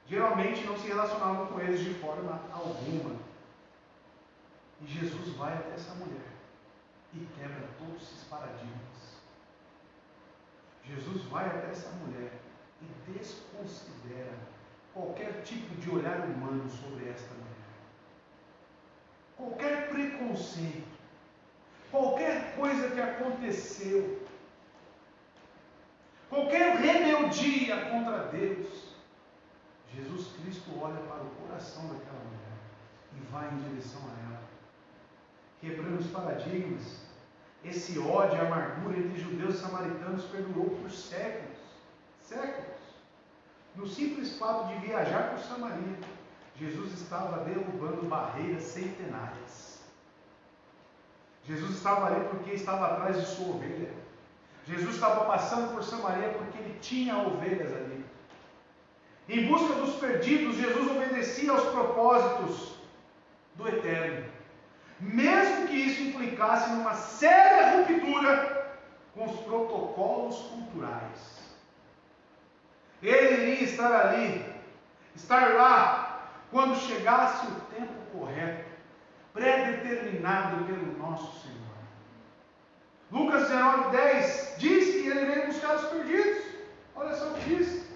geralmente não se relacionavam com eles de forma alguma. E Jesus vai até essa mulher e quebra todos esses paradigmas. Jesus vai até essa mulher e desconsidera qualquer tipo de olhar humano sobre esta mulher. Qualquer preconceito, qualquer coisa que aconteceu, qualquer rebeldia contra Deus, Jesus Cristo olha para o coração daquela mulher e vai em direção a ela, quebrando os paradigmas. Esse ódio e amargura entre judeus e samaritanos perdurou por séculos. Séculos. No simples fato de viajar por Samaria, Jesus estava derrubando barreiras centenárias. Jesus estava ali porque estava atrás de sua ovelha. Jesus estava passando por Samaria porque ele tinha ovelhas ali. Em busca dos perdidos, Jesus obedecia aos propósitos do Eterno, mesmo que isso implicasse numa séria ruptura com os protocolos culturais. Ele iria estar ali, estar lá, quando chegasse o tempo correto, predeterminado pelo nosso Senhor. Lucas 19:10 diz que ele veio buscar os perdidos. Olha só o que diz: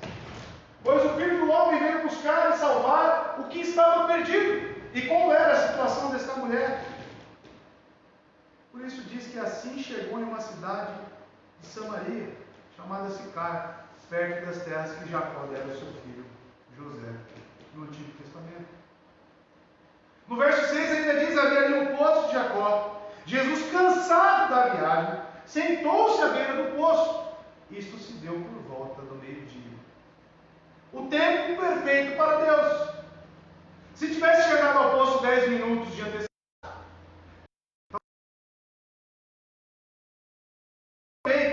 pois o Filho do Homem veio buscar e salvar o que estava perdido. E qual era a isso diz que assim chegou em uma cidade de Samaria, chamada Sicar, perto das terras que Jacó dera ao seu filho José, no Antigo Testamento. No verso 6 ainda diz: havia ali um poço de Jacó. Jesus, cansado da viagem, sentou-se à beira do poço. Isto se deu por volta do meio-dia. O tempo perfeito para Deus. Se tivesse chegado ao poço 10 minutos de antecedência,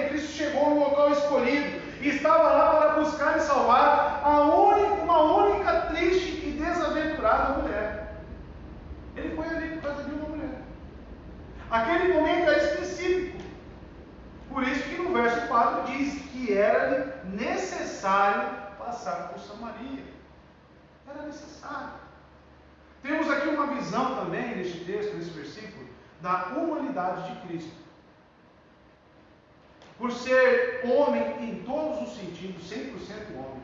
Cristo chegou no local escolhido e estava lá para buscar e salvar uma única triste e desaventurada mulher. Ele foi ali por causa de uma mulher. Aquele momento é específico. Por isso que no verso 4 diz que era necessário passar por Samaria. Era necessário. Temos aqui uma visão também neste texto, nesse versículo, da humanidade de Cristo. Por ser homem em todos os sentidos, 100% homem,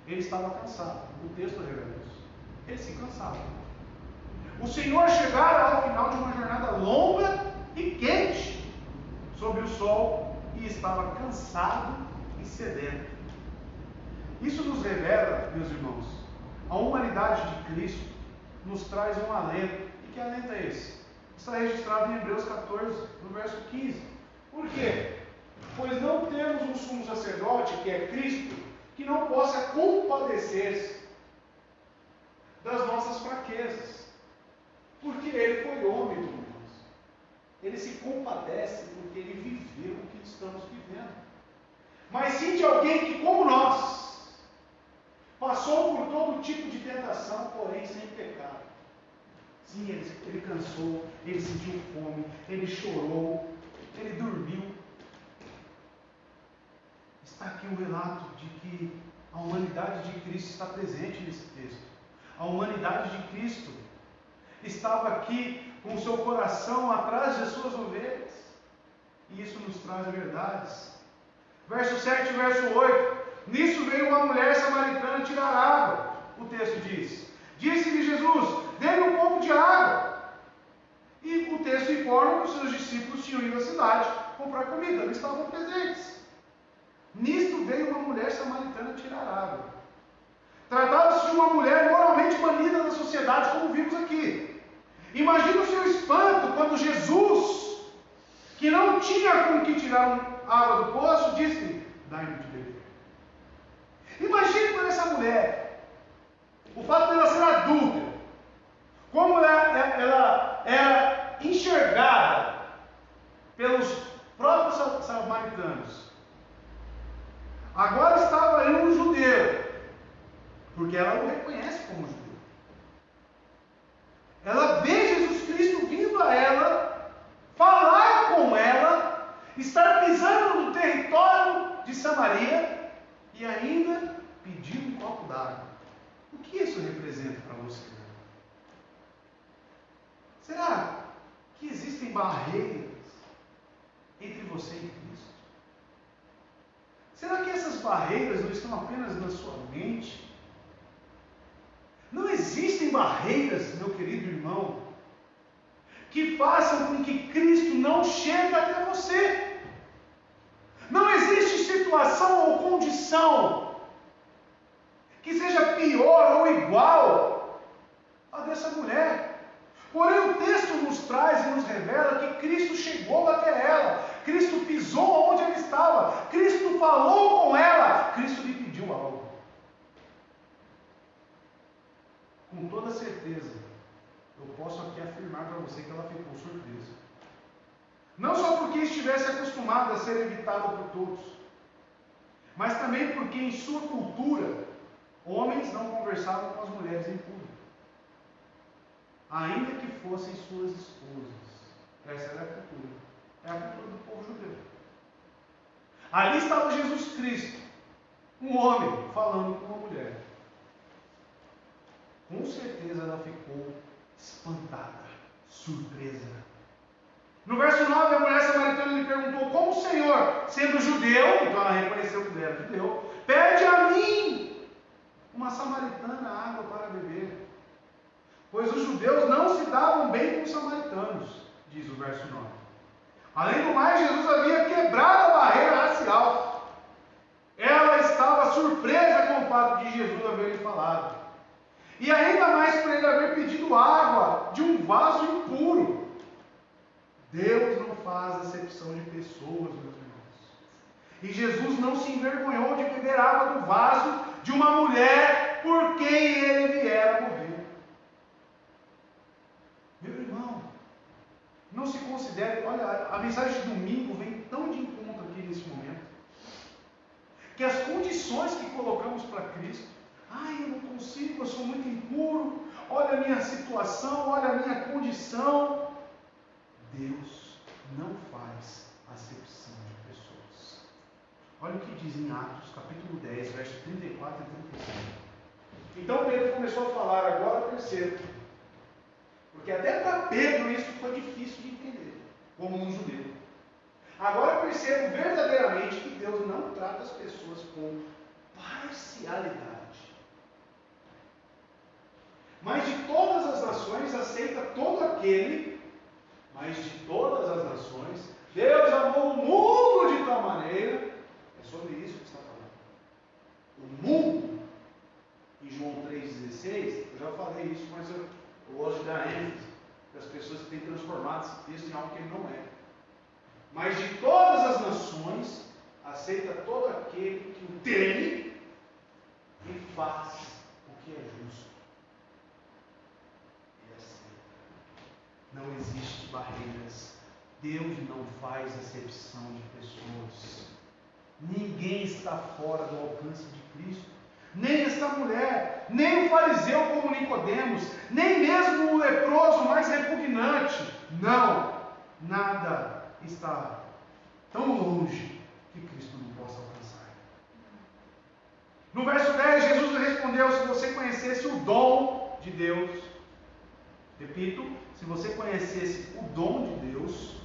ele estava cansado. O texto revela isso. Ele se cansava. O Senhor chegara ao final de uma jornada longa e quente sob o sol e estava cansado e sedento. Isso nos revela, meus irmãos, a humanidade de Cristo nos traz um alento. E que alento é esse? Está registrado em Hebreus 14, no verso 15. Por quê? Pois não temos um sumo sacerdote, que é Cristo, que não possa compadecer-se das nossas fraquezas. Porque ele foi homem, irmãos. Ele se compadece porque ele viveu o que estamos vivendo. Mas sim de alguém que, como nós, passou por todo tipo de tentação, porém sem pecado. Sim, ele cansou, ele sentiu fome, ele chorou, ele dormiu. Está aqui um relato de que a humanidade de Cristo está presente nesse texto. A humanidade de Cristo estava aqui com o seu coração atrás das suas ovelhas. E isso nos traz verdades. Verso 7 e verso 8. Nisso veio uma mulher samaritana tirar água. O texto diz: disse-lhe Jesus: dê-me um pouco de água. E o texto informa que os seus discípulos tinham ido à cidade comprar comida. Eles estavam presentes. Nisto veio uma mulher samaritana tirar água. Tratava-se de uma mulher moralmente banida da sociedade, como vimos aqui. Imagina o seu espanto quando Jesus, que não tinha com que tirar água do poço, disse: dai-me de beber. Imagine para essa mulher o fato dela ser adúltera, como ela era enxergada pelos próprios samaritanos. Agora estava ali um judeu, porque ela o reconhece como judeu. Ela vê Jesus Cristo vindo a ela, falar com ela, estar pisando no território de Samaria e ainda pedir um copo d'água. O que isso representa para você? Será que existem barreiras entre você e Cristo? Será que essas barreiras não estão apenas na sua mente? Não existem barreiras, meu querido irmão, que façam com que Cristo não chegue até você. Não existe situação ou condição que seja pior ou igual a dessa mulher. Porém, o texto nos traz e nos revela que Cristo chegou até ela, Cristo pisou onde ela estava, Cristo falou com ela, Cristo lhe pediu algo. Com toda certeza, eu posso aqui afirmar para você que ela ficou surpresa. Não só porque estivesse acostumada a ser evitada por todos, mas também porque em sua cultura, homens não conversavam com as mulheres em público, ainda que fossem suas esposas. Essa era a cultura. É a cultura do povo judeu. Ali estava Jesus Cristo, um homem falando com uma mulher. Com certeza ela ficou espantada, surpresa. No verso 9, a mulher samaritana lhe perguntou: como o Senhor, sendo judeu, então ela reconheceu que ele era judeu, pede a mim, uma samaritana, água para beber? Pois os judeus não se davam bem com os samaritanos, diz o verso 9. Além do mais, Jesus havia quebrado a barreira racial. Ela estava surpresa com o fato de Jesus haver lhe falado. E ainda mais por ele haver pedido água de um vaso impuro. Deus não faz acepção de pessoas, meus irmãos. E Jesus não se envergonhou de beber água do vaso de uma mulher por quem ele viera morrer. Meu irmão, não se considere, olha, a mensagem de domingo vem tão de encontro aqui nesse momento, que as condições que colocamos para Cristo, eu não consigo, eu sou muito impuro, olha a minha situação, olha a minha condição. Deus não faz acepção de pessoas. Olha o que diz em Atos, capítulo 10, versos 34 e 35. Então Pedro começou a falar, agora percebo, porque até para Pedro isso foi difícil de entender, como um judeu. Agora percebo verdadeiramente que Deus não trata as pessoas com parcialidade. Mas de todas as nações aceita todo aquele, mas de todas as nações, Deus amou o mundo de tal maneira, é sobre isso que está falando. O mundo, em João 3,16, eu já falei isso, mas eu gosto de dar ênfase, das pessoas que têm transformado esse texto em algo que ele não é. Mas de todas as nações, aceita todo aquele que o teme e faz o que é justo. Ele aceita. Não existe barreiras. Deus não faz acepção de pessoas. Ninguém está fora do alcance de Cristo. Nem esta mulher, nem o fariseu como Nicodemos, nem mesmo o leproso mais repugnante. Não, nada está tão longe que Cristo não possa alcançar. No verso 10, Jesus respondeu: se você conhecesse o dom de Deus, repito, se você conhecesse o dom de Deus,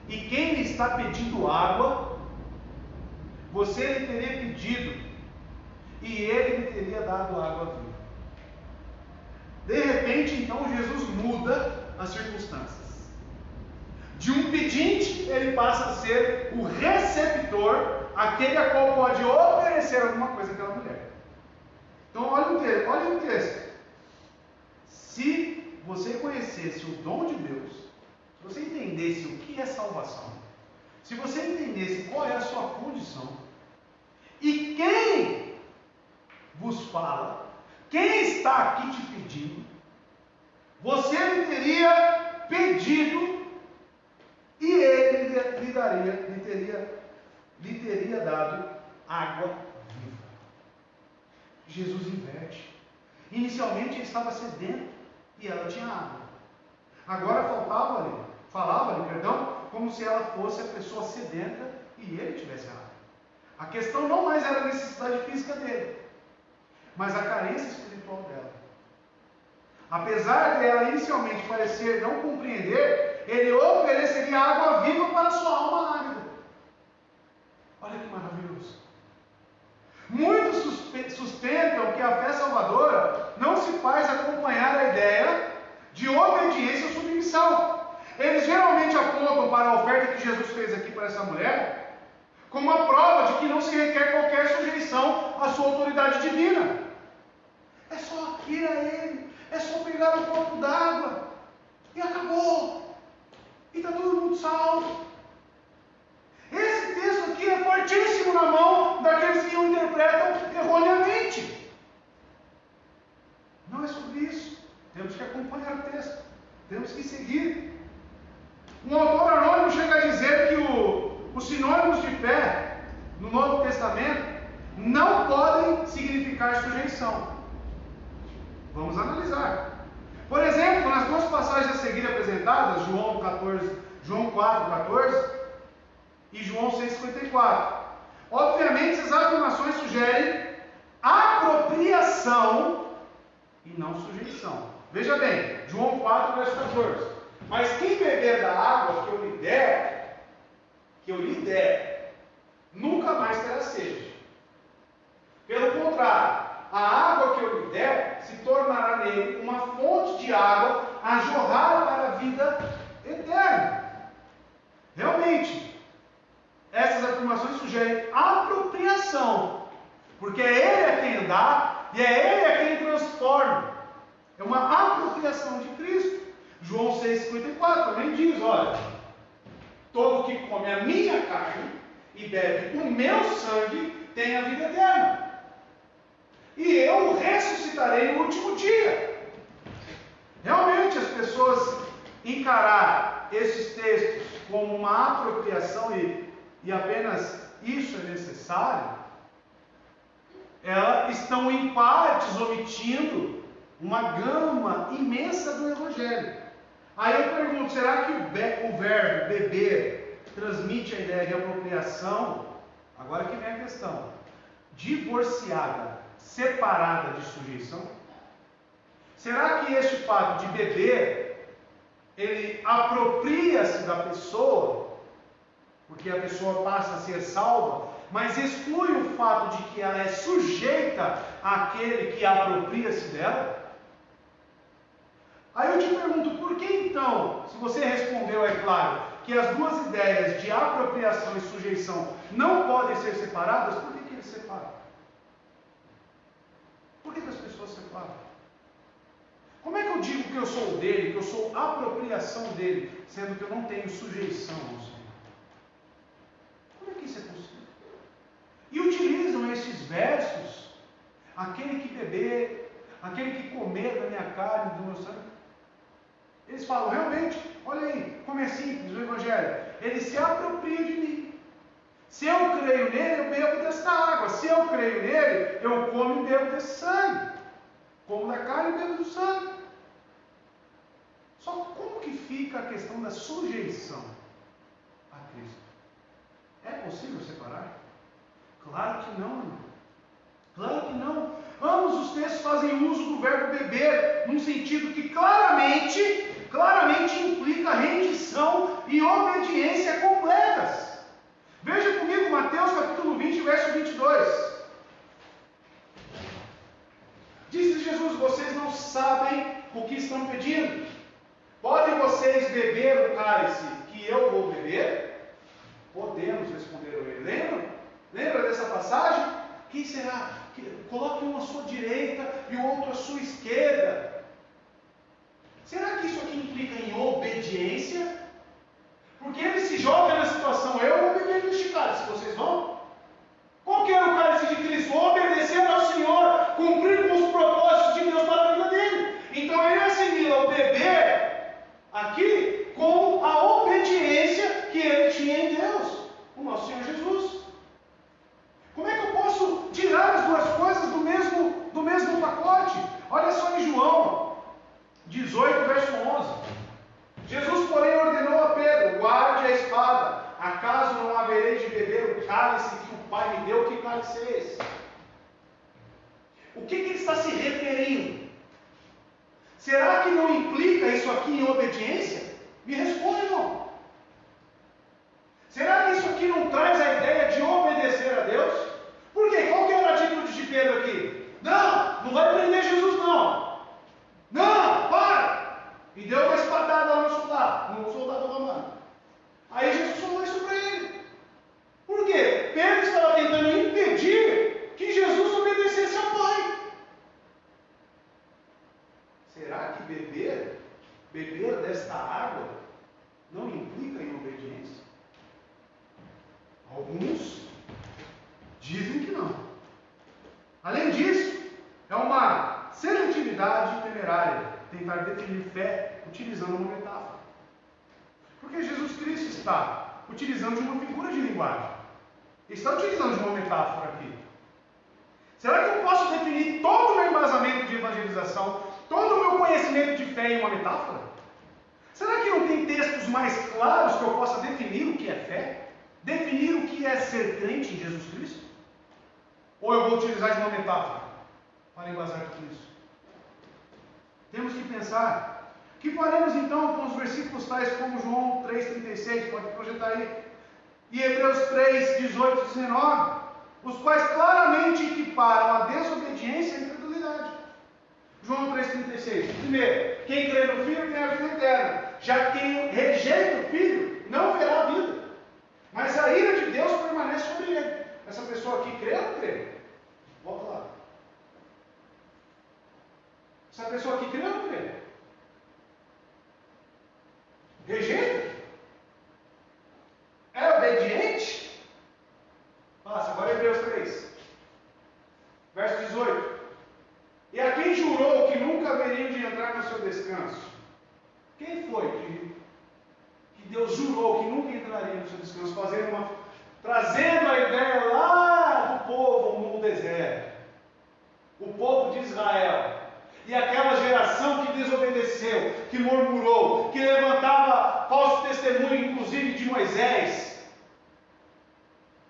e quem lhe está pedindo água, você lhe teria pedido, e ele lhe teria dado água viva. De repente, então, Jesus muda as circunstâncias. De um pedinte, ele passa a ser o receptor, aquele a qual pode oferecer alguma coisa àquela mulher. Então, olha o texto. Se você conhecesse o dom de Deus, se você entendesse o que é salvação, se você entendesse qual é a sua condição, e quem vos fala, quem está aqui te pedindo, você lhe teria pedido e ele lhe teria dado água viva. Jesus inverte. Inicialmente ele estava sedento e ela tinha água. Agora falava-lhe, como se ela fosse a pessoa sedenta e ele tivesse água. A questão não mais era a necessidade física dele, mas a carência espiritual dela. Apesar dela inicialmente parecer não compreender, ele ofereceria água viva para sua alma ávida. Olha que maravilhoso. Muitos sustentam que a fé salvadora não se faz acompanhar a ideia de obediência ou submissão. Eles geralmente apontam para a oferta que Jesus fez aqui para essa mulher como uma prova de que não se requer qualquer sujeição à sua autoridade divina. É só ir a Ele, é só pegar um copo d'água e acabou. E está todo mundo salvo. Esse texto aqui é fortíssimo na mão daqueles que o interpretam erroneamente. Não é sobre isso. Temos que acompanhar o texto. Temos que seguir. Um autor anônimo chega a dizer que os sinônimos de fé no Novo Testamento não podem significar sujeição. Vamos analisar. Por exemplo, nas duas passagens a seguir apresentadas, João 4,14 e João 6,54. Obviamente, essas afirmações sugerem apropriação e não sujeição. Veja bem, João 4, verso 14. Mas quem beber da água que eu lhe der, nunca mais terá sede. Pelo contrário, a água que eu lhe der se tornará nele uma fonte de água a jorrar para a vida eterna. Realmente, sugere apropriação, porque é Ele quem dá e é Ele quem transforma. É uma apropriação de Cristo. João 6,54 também diz, olha, todo que come a minha carne e bebe o meu sangue tem a vida eterna. E eu o ressuscitarei no último dia. Realmente as pessoas encarar esses textos como uma apropriação e apenas isso é necessário, elas estão em partes omitindo uma gama imensa do Evangelho. Aí eu pergunto, será que o verbo beber transmite a ideia de apropriação? Agora que vem a questão. Divorciada, separada de sujeição? Será que este fato de beber, ele apropria-se da pessoa, porque a pessoa passa a ser salva, mas exclui o fato de que ela é sujeita àquele que apropria-se dela? Aí eu te pergunto, por que então, se você respondeu, é claro, que as duas ideias de apropriação e sujeição não podem ser separadas, por que eles separam? Por que as pessoas separam? Como é que eu digo que eu sou dele, que eu sou apropriação dele, sendo que eu não tenho sujeição ao Senhor? Como é que isso é possível? E utilizam esses versos, aquele que beber, aquele que comer da minha carne e do meu sangue. Eles falam, realmente, olha aí, como é simples o Evangelho. Ele se apropria de mim. Se eu creio nele, eu bebo desta água. Se eu creio nele, eu como e bebo desse sangue. Como da carne e bebo do sangue. Só como que fica a questão da sujeição a Cristo? É possível separar? Claro que não, irmão. Claro que não. Ambos os textos fazem uso do verbo beber, num sentido que claramente implica rendição e obediência completas. Veja comigo Mateus capítulo 20, verso 22. Disse Jesus, vocês não sabem o que estão pedindo. Podem vocês beber o cálice que eu vou beber? Podemos, respondeu ele. Lembra dessa passagem? Quem será? Coloque um à sua direita e o outro à sua esquerda. Será que isso aqui implica em obediência? Porque ele se joga na situação, eu vou beber deste cálice, vocês vão? Qual que era o cálice de Cristo? Obedecer ao Senhor, cumprir com os propósitos de Deus para a vida dele. Então ele assimila o beber aqui com a obediência que ele tinha em Deus, o nosso Senhor Jesus. Como é que eu posso tirar as duas coisas do mesmo pacote? Olha só em João 18, verso 11. Jesus, porém, ordenou a Pedro, guarde a espada, acaso não haverei de beber o cálice que o Pai me deu? Que cálice é esse? O que ele está se referindo? Será que não implica isso aqui em obediência? Me responde, irmão. Será que isso aqui não traz a ideia de obedecer a Deus? Por quê? Qual que era a atitude de Pedro aqui? Não vai prender Jesus não. Não, para! E deu uma espadada lá no soldado romano. Aí Jesus falou isso para ele. Por quê? Pedro estava tentando impedir que Jesus obedecesse ao Pai. Será que beber desta água não implica em obediência? Alguns dizem que não. Além disso, é uma seletividade temerária tentar definir fé utilizando uma metáfora. Porque Jesus Cristo está utilizando de uma figura de linguagem. Ele está utilizando de uma metáfora aqui. Será que eu posso definir todo o meu embasamento de evangelização, todo o meu conhecimento de fé em uma metáfora? Será que não tem textos mais claros que eu possa definir o que é fé? Definir o que é ser crente em Jesus Cristo? Ou eu vou utilizar de uma metáfora para embasar tudo isso? Temos que pensar. O que faremos então com os versículos tais como João 3,36? Pode projetar aí. E Hebreus 3, 18 e 19, os quais claramente equiparam a desobediência e a incredulidade. João 3,36. Primeiro, quem crê no Filho tem a vida eterna. Já quem rejeita o Filho não verá a vida, mas a ira de Deus permanece sobre ele. trazendo a ideia lá do povo no deserto, o povo de Israel, e aquela geração que desobedeceu, que murmurou, que levantava falso testemunho, inclusive de Moisés,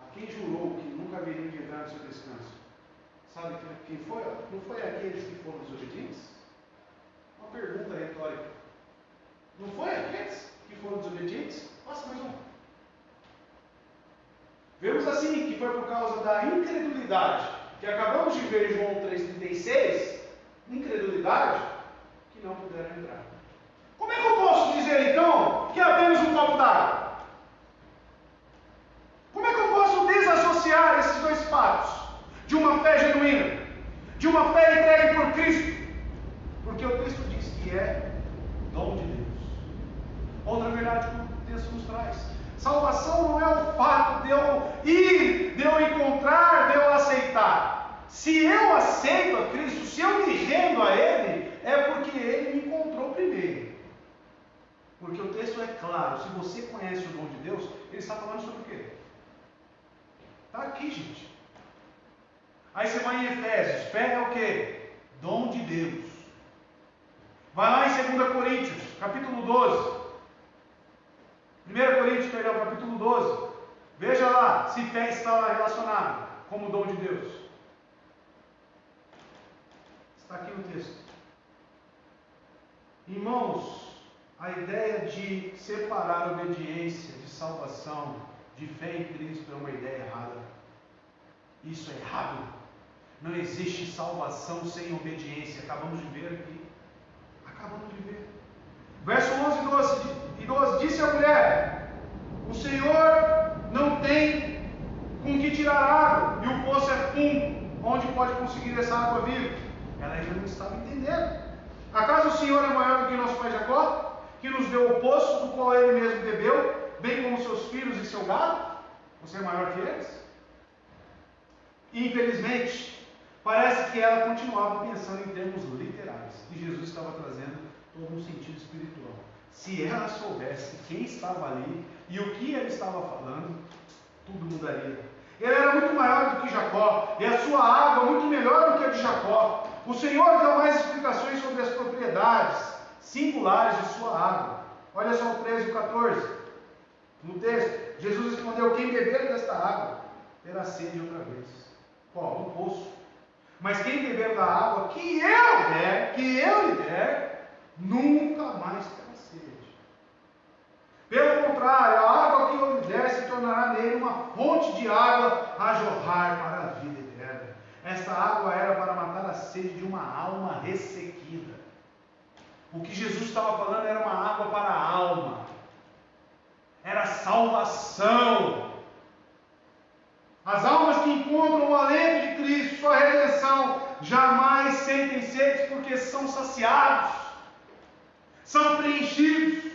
a quem jurou que nunca haveria de entrar no seu descanso. Sabe quem foi? Não foi aqueles que foram desobedientes? Uma pergunta retórica. Não foi aqueles que foram desobedientes? Nossa, mais um. Vemos assim que foi por causa da incredulidade, que acabamos de ver em João 3,36, incredulidade, que não puderam entrar. Como é que eu posso dizer então que é apenas um copo d'água? Como é que eu posso desassociar esses dois fatos? De uma fé genuína, de uma fé entregue por Cristo, porque o texto diz que é dom de Deus. Outra verdade que o texto nos traz: salvação não é o fato de eu ir, de eu encontrar, de eu aceitar. Se eu aceito a Cristo, se eu me rendo a Ele, é porque Ele me encontrou primeiro. Porque o texto é claro, se você conhece o dom de Deus, ele está falando sobre o quê? Está aqui, gente. Aí você vai em Efésios, fé é o quê? Dom de Deus. Vai lá em 2 Coríntios, capítulo 12. 1 Coríntios, perdão, capítulo 12. Veja lá se fé está relacionada como dom de Deus. Está aqui no texto. Irmãos, a ideia de separar obediência de salvação, de fé em Cristo, é uma ideia errada. Isso é errado. Não existe salvação sem obediência. Acabamos de ver aqui. Acabamos de ver. Verso 11 e 12. Disse a mulher: o Senhor não tem com que tirar água, e o poço é fundo. Onde pode conseguir essa água viva? Ela ainda não estava entendendo. Acaso o Senhor é maior do que nosso pai Jacó, que nos deu o poço do qual ele mesmo bebeu, bem como seus filhos e seu gado? Você é maior que eles? Infelizmente, parece que ela continuava pensando em termos literais, e Jesus estava trazendo todo um sentido espiritual. Se ela soubesse quem estava ali e o que ele estava falando, tudo mudaria. Ele era muito maior do que Jacó, e a sua água muito melhor do que a de Jacó. O Senhor deu mais explicações sobre as propriedades singulares de sua água. Olha só o 13 e o 14. No texto, Jesus respondeu: quem beber desta água terá sede outra vez. Qual? Do poço. Mas quem beber da água que eu lhe der, nunca mais terá sede. Pelo contrário, a água que eu lhe der se tornará nele uma fonte de água a jorrar para a vida eterna. Esta água era para matar a sede de uma alma ressequida. O que Jesus estava falando era uma água para a alma. Era salvação. As almas que encontram o alento de Cristo, sua redenção, jamais sentem sede porque são saciados, são preenchidos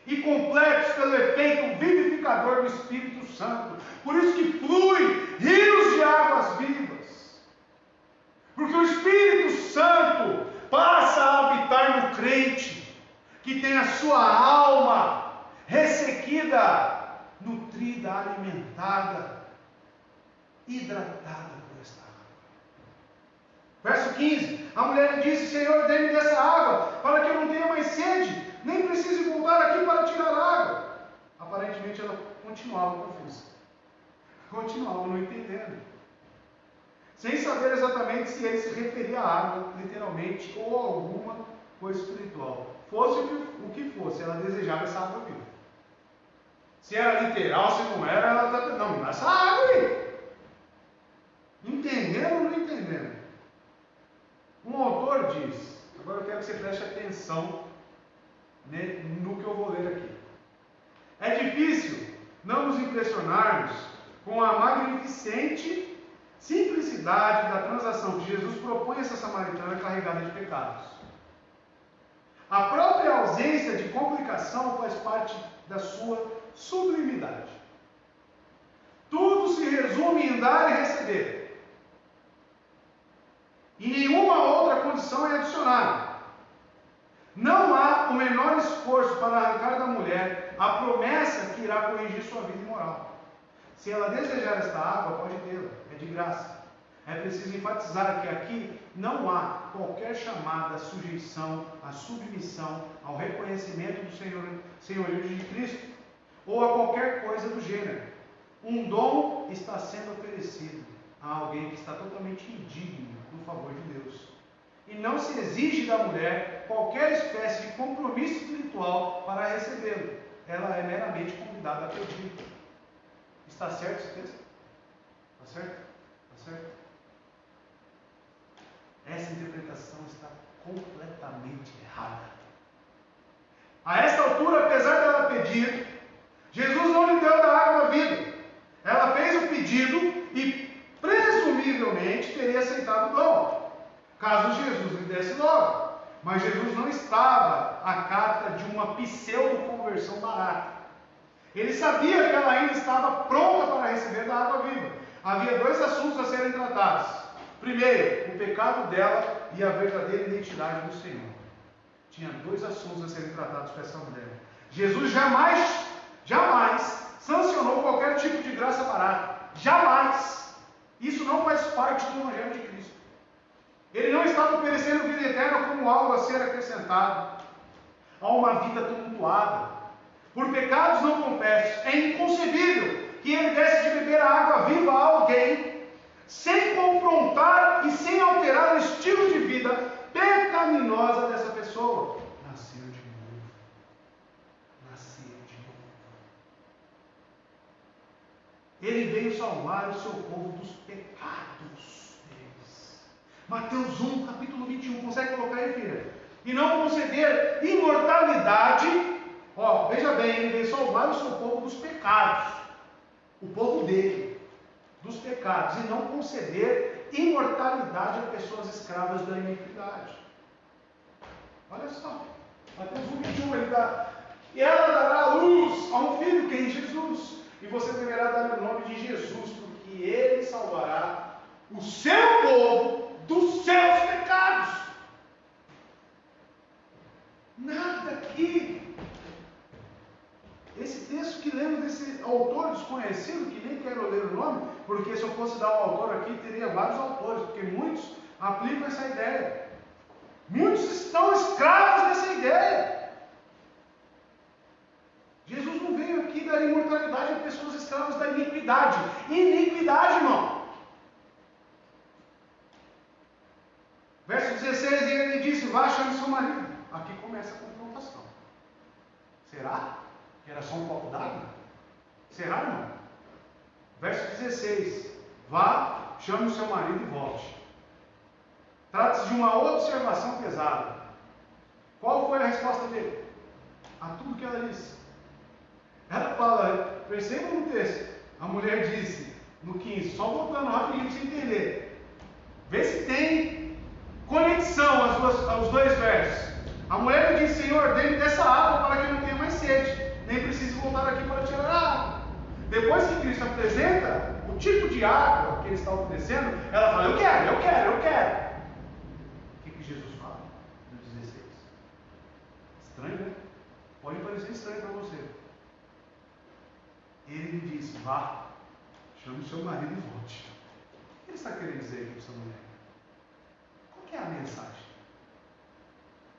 e completos pelo efeito vivificador do Espírito Santo. Por isso que flui rios de águas vivas. Porque o Espírito Santo passa a habitar no crente, que tem a sua alma ressequida, nutrida, alimentada, hidratada por esta água. Verso 15, a mulher lhe disse: Senhor, dê-me dessa água, para que eu não tenha mais sede, nem precise voltar aqui para tirar água. Aparentemente ela continuava confusa, continuava não entendendo, sem saber exatamente se ele se referia à água, literalmente, ou a alguma coisa espiritual. Fosse o que fosse, ela desejava essa água viva. Se era literal, se não era, ela está... Não, essa água aí. Entendendo ou não entendendo? Um autor diz, agora eu quero que você preste atenção no que eu vou ler aqui. É difícil não nos impressionarmos com a magnificente simplicidade da transação que Jesus propõe a essa samaritana carregada de pecados. A própria ausência de complicação faz parte da sua sublimidade. Tudo se resume em dar e receber. E nenhuma outra condição é adicionada. Não há o menor esforço para arrancar da mulher a promessa que irá corrigir sua vida imoral. Se ela desejar esta água, pode tê-la, é de graça. É preciso enfatizar que aqui não há qualquer chamada à sujeição, à submissão, ao reconhecimento do senhorio de Cristo, ou a qualquer coisa do gênero. Um dom está sendo oferecido a alguém que está totalmente indigno no favor de Deus. E não se exige da mulher qualquer espécie de compromisso espiritual para recebê-lo. Ela é meramente convidada a pedir. Está certo esse texto? Está certo? Está certo? Essa interpretação está completamente errada. A esta altura, apesar dela pedir, Jesus não lhe deu da água da vida. Ela fez o pedido e presumivelmente teria aceitado o dom, caso Jesus lhe desse logo. Mas Jesus não estava à carta de uma pseudo-conversão barata. Ele sabia que ela ainda estava pronta para receber da água viva. Havia dois assuntos a serem tratados. Primeiro, o pecado dela e a verdadeira identidade do Senhor. Tinha dois assuntos a serem tratados com essa mulher. Jesus jamais sancionou qualquer tipo de graça barata. Jamais. Isso não faz parte do Evangelho de Cristo. Ele não estava oferecendo vida eterna como algo a ser acrescentado a uma vida tumultuada por pecados não confessos. É inconcebível que ele desse de beber a água viva a alguém sem confrontar e sem alterar o estilo de vida pecaminosa dessa pessoa. Nascer de novo. Nascer de novo. Ele veio salvar o seu povo dos pecados deles. Mateus 1, capítulo 21. Consegue colocar aí, filha? E não conceder imortalidade. Ó, veja bem, ele veio salvar o seu povo dos pecados. O povo dele. Dos pecados, e não conceder imortalidade a pessoas escravas da iniquidade. Olha só, Mateus 1:21, ele dá: e ela dará à luz a um filho, que é Jesus, e você deverá dar o nome de Jesus, porque ele salvará o seu povo dos seus pecados. Nada aqui. Esse texto que lemos desse autor desconhecido, que nem quero ler o nome, porque se eu fosse dar um autor aqui, teria vários autores, porque muitos aplicam essa ideia. Muitos estão escravos dessa ideia. Jesus não veio aqui dar imortalidade a pessoas escravas da iniquidade. Iniquidade, irmão. Verso 16, e ele disse: vá, chame seu marido. Aqui começa a confrontação. Será que era só um copo d'água? Será, irmão? Verso 16: vá, chame o seu marido e volte. Trata-se de uma observação pesada. Qual foi a resposta dele? A tudo que ela disse. Ela fala, perceba no texto, a mulher disse, no 15, só voltando rapidinho para você entender. Vê se tem conexão os dois versos. A mulher lhe disse: Senhor, dê-me dessa água para que eu não tenha mais sede, nem precise voltar aqui para tirar a água. Depois que Cristo apresenta o tipo de água que ele está oferecendo, ela fala: eu quero. O que Jesus fala no 16? Estranho, né? Pode parecer estranho para você. Ele lhe disse: vá, chame o seu marido e volte. O que ele está querendo dizer aqui para essa mulher? Qual que é a mensagem?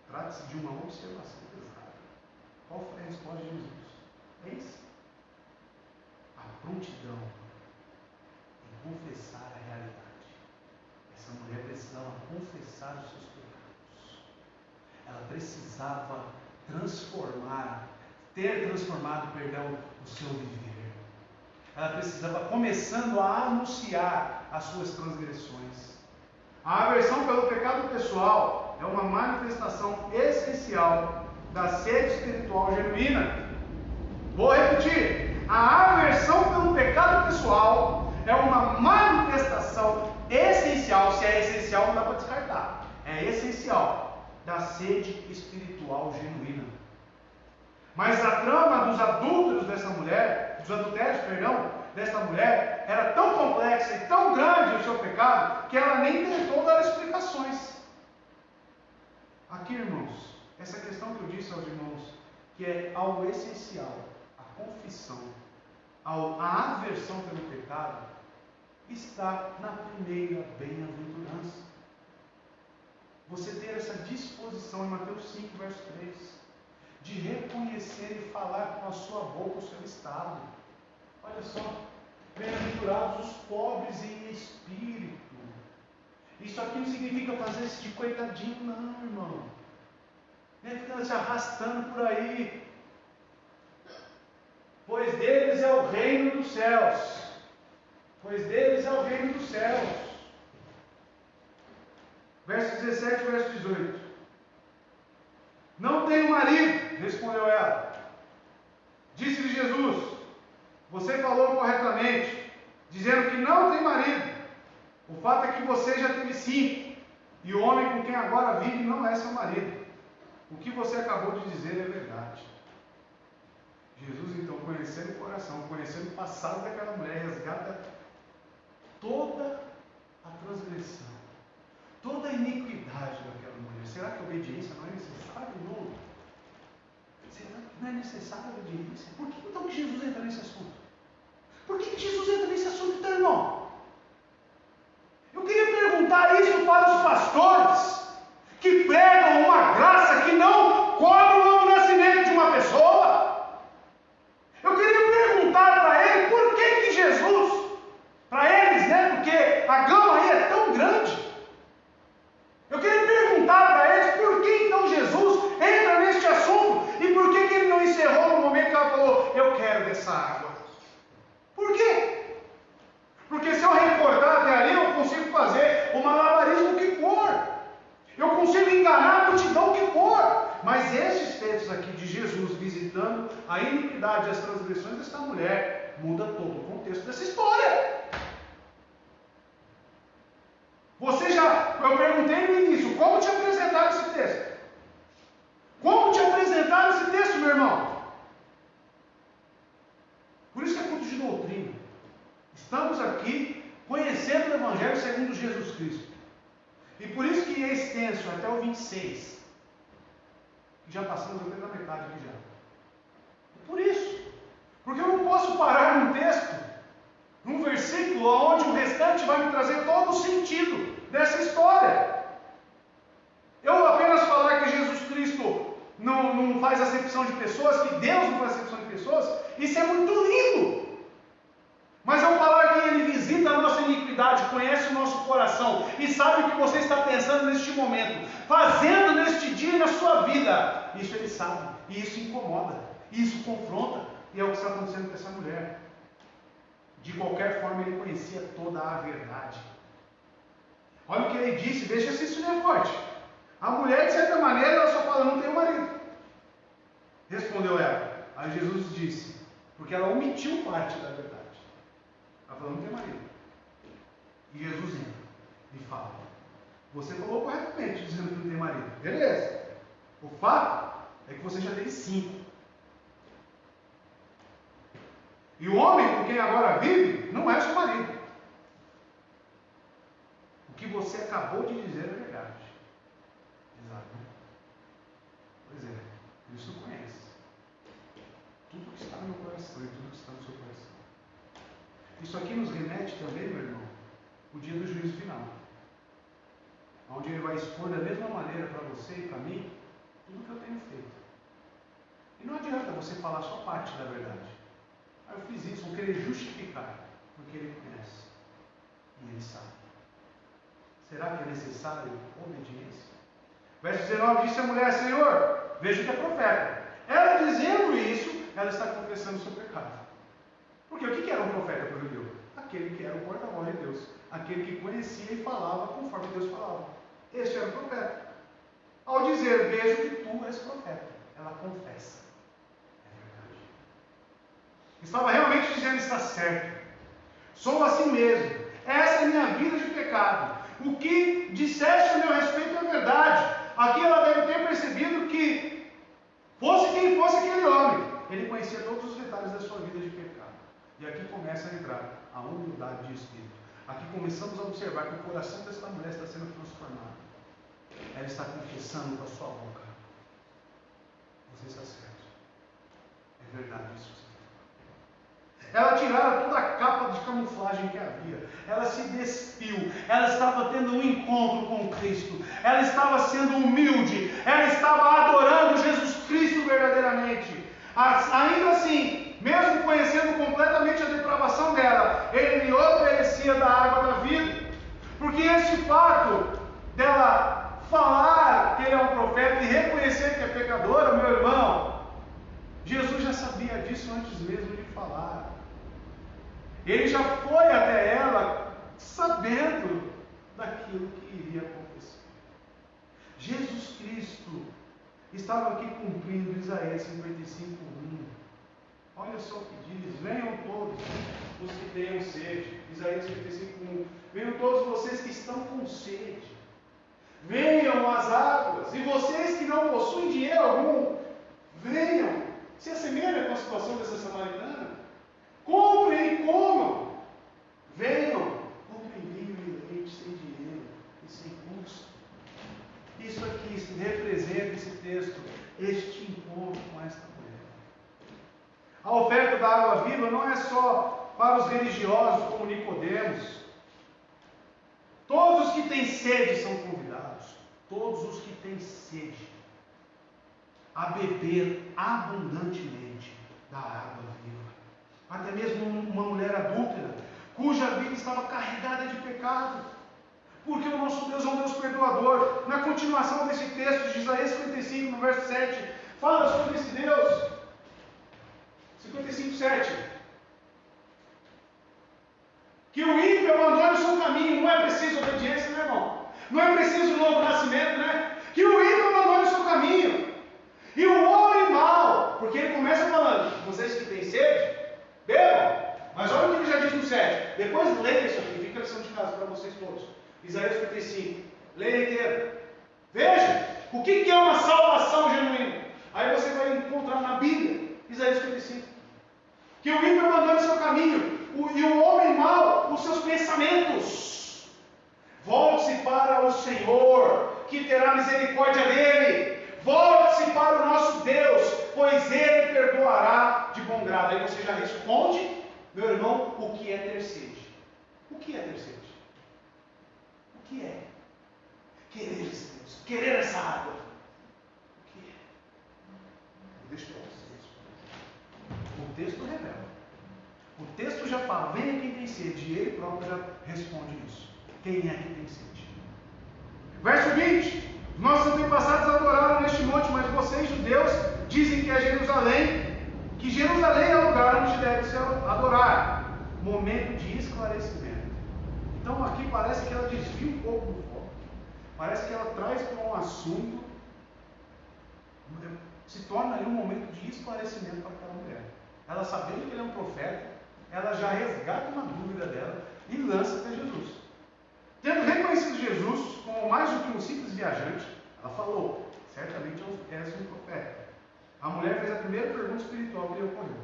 Trata-se de uma observação pesada. Qual foi a resposta de Jesus? É isso. A prontidão em confessar a realidade. Essa mulher precisava confessar os seus pecados. Ela precisava ter transformado, o seu viver. Ela precisava, começando a anunciar as suas transgressões. A aversão pelo pecado pessoal é uma manifestação essencial da sede espiritual genuína. Vou repetir. A aversão pelo pecado pessoal é uma manifestação essencial. Se é essencial, não dá para descartar. É essencial da sede espiritual genuína. Mas a trama dos adúlteros dessa mulher, desta mulher, era tão complexa e tão grande o seu pecado, que ela nem tentou dar explicações. Aqui, irmãos, essa questão que eu disse aos irmãos, que é algo essencial, a confissão, a aversão pelo pecado está na primeira bem-aventurança. Você ter essa disposição em Mateus 5, verso 3, de reconhecer e falar com a sua boca o seu estado. Olha só, bem-aventurados os pobres em espírito. Isso aqui não significa fazer esse de coitadinho, não, irmão. Não é ficar se arrastando por aí. Pois deles é o reino dos céus. Pois deles é o reino dos céus. Verso 17 e verso 18. Não tenho marido, respondeu ela. Disse-lhe Jesus: você falou corretamente, dizendo que não tem marido. O fato é que você já teve 5, e o homem com quem agora vive não é seu marido. O que você acabou de dizer é verdade. Jesus, então, conhecendo o coração, conhecendo o passado daquela mulher, resgata toda a transgressão, toda a iniquidade daquela mulher. Será que a obediência não é necessária, irmão? Será que não é necessária a obediência? Por que então que Jesus entra nesse assunto? Por que Jesus entra nesse assunto, então, irmão? Eu queria perguntar isso para os pastores que pregam uma graça que não cobre o novo nascimento de uma pessoa. Eu queria perguntar para ele por que Jesus, para eles, né? Porque a gama aí é tão grande. Eu queria perguntar para eles por que então Jesus entra neste assunto e por que ele não encerrou no momento que ela falou: eu quero dessa água. Por quê? Porque se eu recortar até ali, eu consigo fazer o malabarismo que for. Eu consigo enganar a multidão que for. Mas esses textos aqui de Jesus visitando a iniquidade e as transgressões desta mulher muda todo o contexto dessa história. Eu perguntei no início, como te apresentaram esse texto? Como te apresentaram esse texto, meu irmão? Por isso que é culto de doutrina. Estamos aqui conhecendo o Evangelho segundo Jesus Cristo. E por isso que é extenso até o 26. Que já passamos até da metade aqui já. Por isso. Porque eu não posso parar num texto, num versículo, onde o restante vai me trazer todo o sentido dessa história. Eu apenas falar que Jesus Cristo não faz acepção de pessoas, que Deus não faz acepção de pessoas, isso é muito lindo. Mas eu falar que Ele visita a nossa iniquidade, conhece o nosso coração e sabe o que você está pensando neste momento, fazendo neste dia e na sua vida, isso Ele sabe, e isso incomoda, e isso confronta, e é o que está acontecendo com essa mulher. De qualquer forma, Ele conhecia toda a verdade. Olha o que Ele disse, veja se isso não é forte. A mulher, de certa maneira, ela só fala: não tenho marido. Respondeu ela. Aí Jesus disse, porque ela omitiu parte da verdade. Ela falou: não tem marido. E Jesus entra e fala: você falou corretamente dizendo que não tem marido. Beleza. O fato é que você já teve 5. E o homem com quem agora vive não é seu marido. O que você acabou de dizer é verdade. Exato. Pois é. Isso conhece tudo que está no meu coração e tudo que está no seu coração. Isso aqui nos remete também, meu irmão, o dia do juízo final, onde Ele vai expor da mesma maneira para você e para mim tudo que eu tenho feito. E não adianta você falar só parte da verdade. Eu fiz isso, vou querer justificar, porque Ele conhece e Ele sabe. Será que é necessário obediência? Verso 19 disse a mulher: Senhor, vejo que é profeta. Ela dizendo isso, ela está confessando o seu pecado. Porque o que era um profeta para o judeu? Aquele que era o porta-voz de Deus, aquele que conhecia e falava conforme Deus falava. Este era o profeta. Ao dizer: vejo que tu és profeta, ela confessa. É verdade. Estava realmente dizendo: está certo. Sou assim mesmo. Essa é a minha vida de pecado. O que disseste a meu respeito é verdade. Aqui ela deve ter percebido que, fosse quem fosse aquele homem, ele conhecia todos os detalhes da sua vida de pecado. E aqui começa a entrar a humildade de espírito. Aqui começamos a observar que o coração desta mulher está sendo transformado. Ela está confessando com a sua boca: você está certo. É verdade isso. Ela tirara toda a capa de camuflagem que havia. Ela se despiu. Ela estava tendo um encontro com Cristo. Ela estava sendo humilde. Ela estava adorando Jesus Cristo verdadeiramente. Ainda assim, mesmo conhecendo completamente a depravação dela, ele lhe oferecia da água da vida. Porque esse fato dela falar que ele é um profeta e reconhecer que é pecadora, meu irmão, Jesus já sabia disso antes mesmo de falar. Ele já foi até ela sabendo daquilo que iria acontecer. Jesus Cristo estava aqui cumprindo Isaías 55:1. Olha só o que diz: venham todos os que tenham sede. Isaías 55:1. Venham todos vocês que estão com sede. Venham às águas. E vocês que não possuem dinheiro algum, venham. Se assemelha com a situação dessa samaritana. Comprem e comam. Venham. Comprem vinho e leite sem dinheiro e sem custo. Isso aqui representa esse texto, este encontro com esta mulher. A oferta da água viva não é só para os religiosos como Nicodemos. Todos os que têm sede são convidados. Todos os que têm sede a beber abundantemente da água viva. Até mesmo uma mulher adúltera, cuja vida estava carregada de pecado. Porque o nosso Deus é um Deus perdoador. Na continuação desse texto de Isaías 55, no verso 7, fala sobre esse Deus. 55:7. Que o ímpio abandone o seu caminho. Não é preciso obediência, né, irmão? Não é preciso novo nascimento, né? Que o ímpio abandone o seu caminho. E o homem mau, porque ele começa falando: vocês que têm sede, bebam. Mas olha o que ele já diz no 7. Depois leia isso aqui, fica a lição de casa para vocês todos. Isaías 55. Leia inteiro. Veja o que é uma salvação genuína. Aí você vai encontrar na Bíblia, Isaías 55. Que o ímpio abandone o seu caminho, e o homem mau os seus pensamentos. Volte-se para o Senhor, que terá misericórdia dele. Volte-se para o nosso Deus, pois ele perdoará de bom grado. Aí você já responde, meu irmão, o que é ter sede? O que é ter sede? O que é? Querer esse Deus, querer essa água. O que é? Deixa eu vocês. O texto revela. O texto já fala: venha quem tem sede. E ele próprio já responde isso. Quem é que tem sede? Verso 20. Nossos antepassados adoraram neste monte, mas vocês, judeus, dizem que é Jerusalém, que Jerusalém é o lugar onde deve se adorar. Momento de esclarecimento. Então aqui parece que ela desvia um pouco do foco. Parece que ela traz para um assunto, se torna ali um momento de esclarecimento para aquela mulher. Ela, sabendo que ele é um profeta, ela já resgata uma dúvida dela e lança até Jesus. Tendo reconhecido Jesus como mais do que um simples viajante, ela falou: certamente és um profeta. A mulher fez a primeira pergunta espiritual que lhe ocorreu.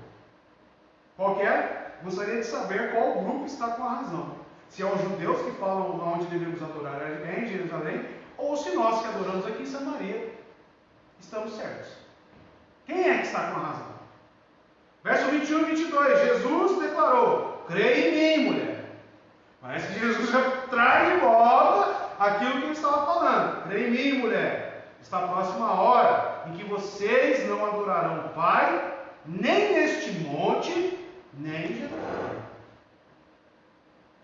Qual que é? Gostaria de saber qual grupo está com a razão. Se é os judeus que falam onde devemos adorar é em Jerusalém, ou se nós que adoramos aqui em Samaria estamos certos. Quem é que está com a razão? Verso 21 e 22. Jesus declarou: creia em mim, mulher. Parece que Jesus já traz de volta aquilo que ele estava falando. Creia em mim, mulher. Está próxima a hora em que vocês não adorarão o Pai, nem neste monte, nem em Jerusalém.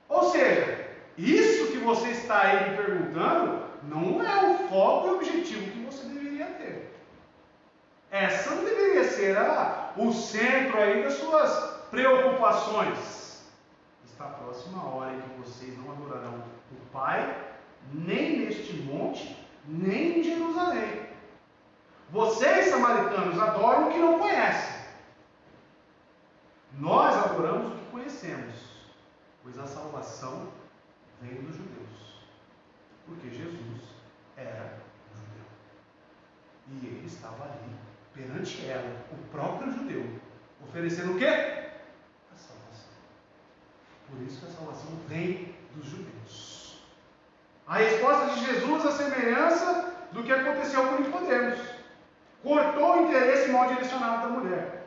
Ou seja, isso que você está aí me perguntando não é o foco e o objetivo que você deveria ter. Essa não deveria ser o centro aí das suas preocupações. Está próxima a hora em que vocês não adorarão o Pai, nem neste monte, nem em Jerusalém. Vocês, samaritanos, adoram o que não conhecem. Nós adoramos o que conhecemos, pois a salvação veio dos judeus. Porque Jesus era judeu. E ele estava ali, perante ela, o próprio judeu, oferecendo o quê? A salvação. Por isso que a salvação vem dos judeus. A resposta de Jesus, a semelhança do que aconteceu com Nicodemos, cortou o interesse mal direcionado da mulher.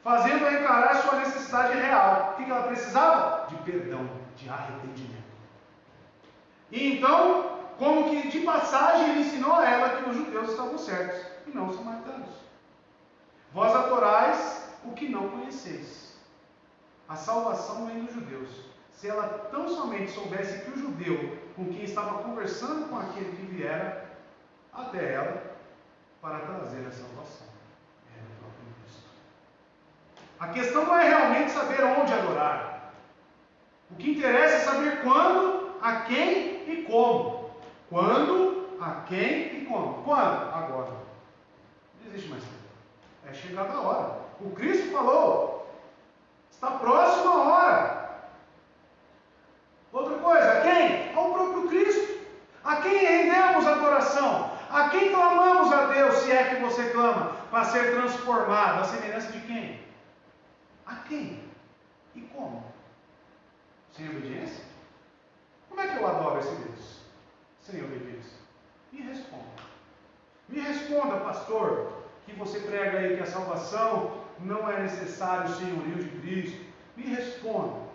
fazendo-a encarar sua necessidade real. O que ela precisava? De perdão, de arrependimento. E então, como que de passagem, ele ensinou a ela que os judeus estavam certos e não os samaritanos. Vós adorais o que não conheceis. A salvação vem dos judeus. Se ela tão somente soubesse que o judeu com quem estava conversando com aquele que viera até ela para trazer a salvação era o próprio Cristo. A questão não é realmente saber onde adorar. O que interessa é saber quando, a quem e como. Quando, a quem e como. Quando? Agora. Não existe mais tempo. É chegada a hora. O Cristo falou, está próxima a hora. Outra coisa, a quem? Ao próprio Cristo. A quem rendemos adoração? A quem clamamos a Deus, se é que você clama, para ser transformado? A semelhança de quem? A quem? E como? Sem obediência? Como é que eu adoro esse Deus? Sem obediência? Me responda. Me responda, pastor, que você prega aí que a salvação não é necessário o senhorio de Cristo. Me responda.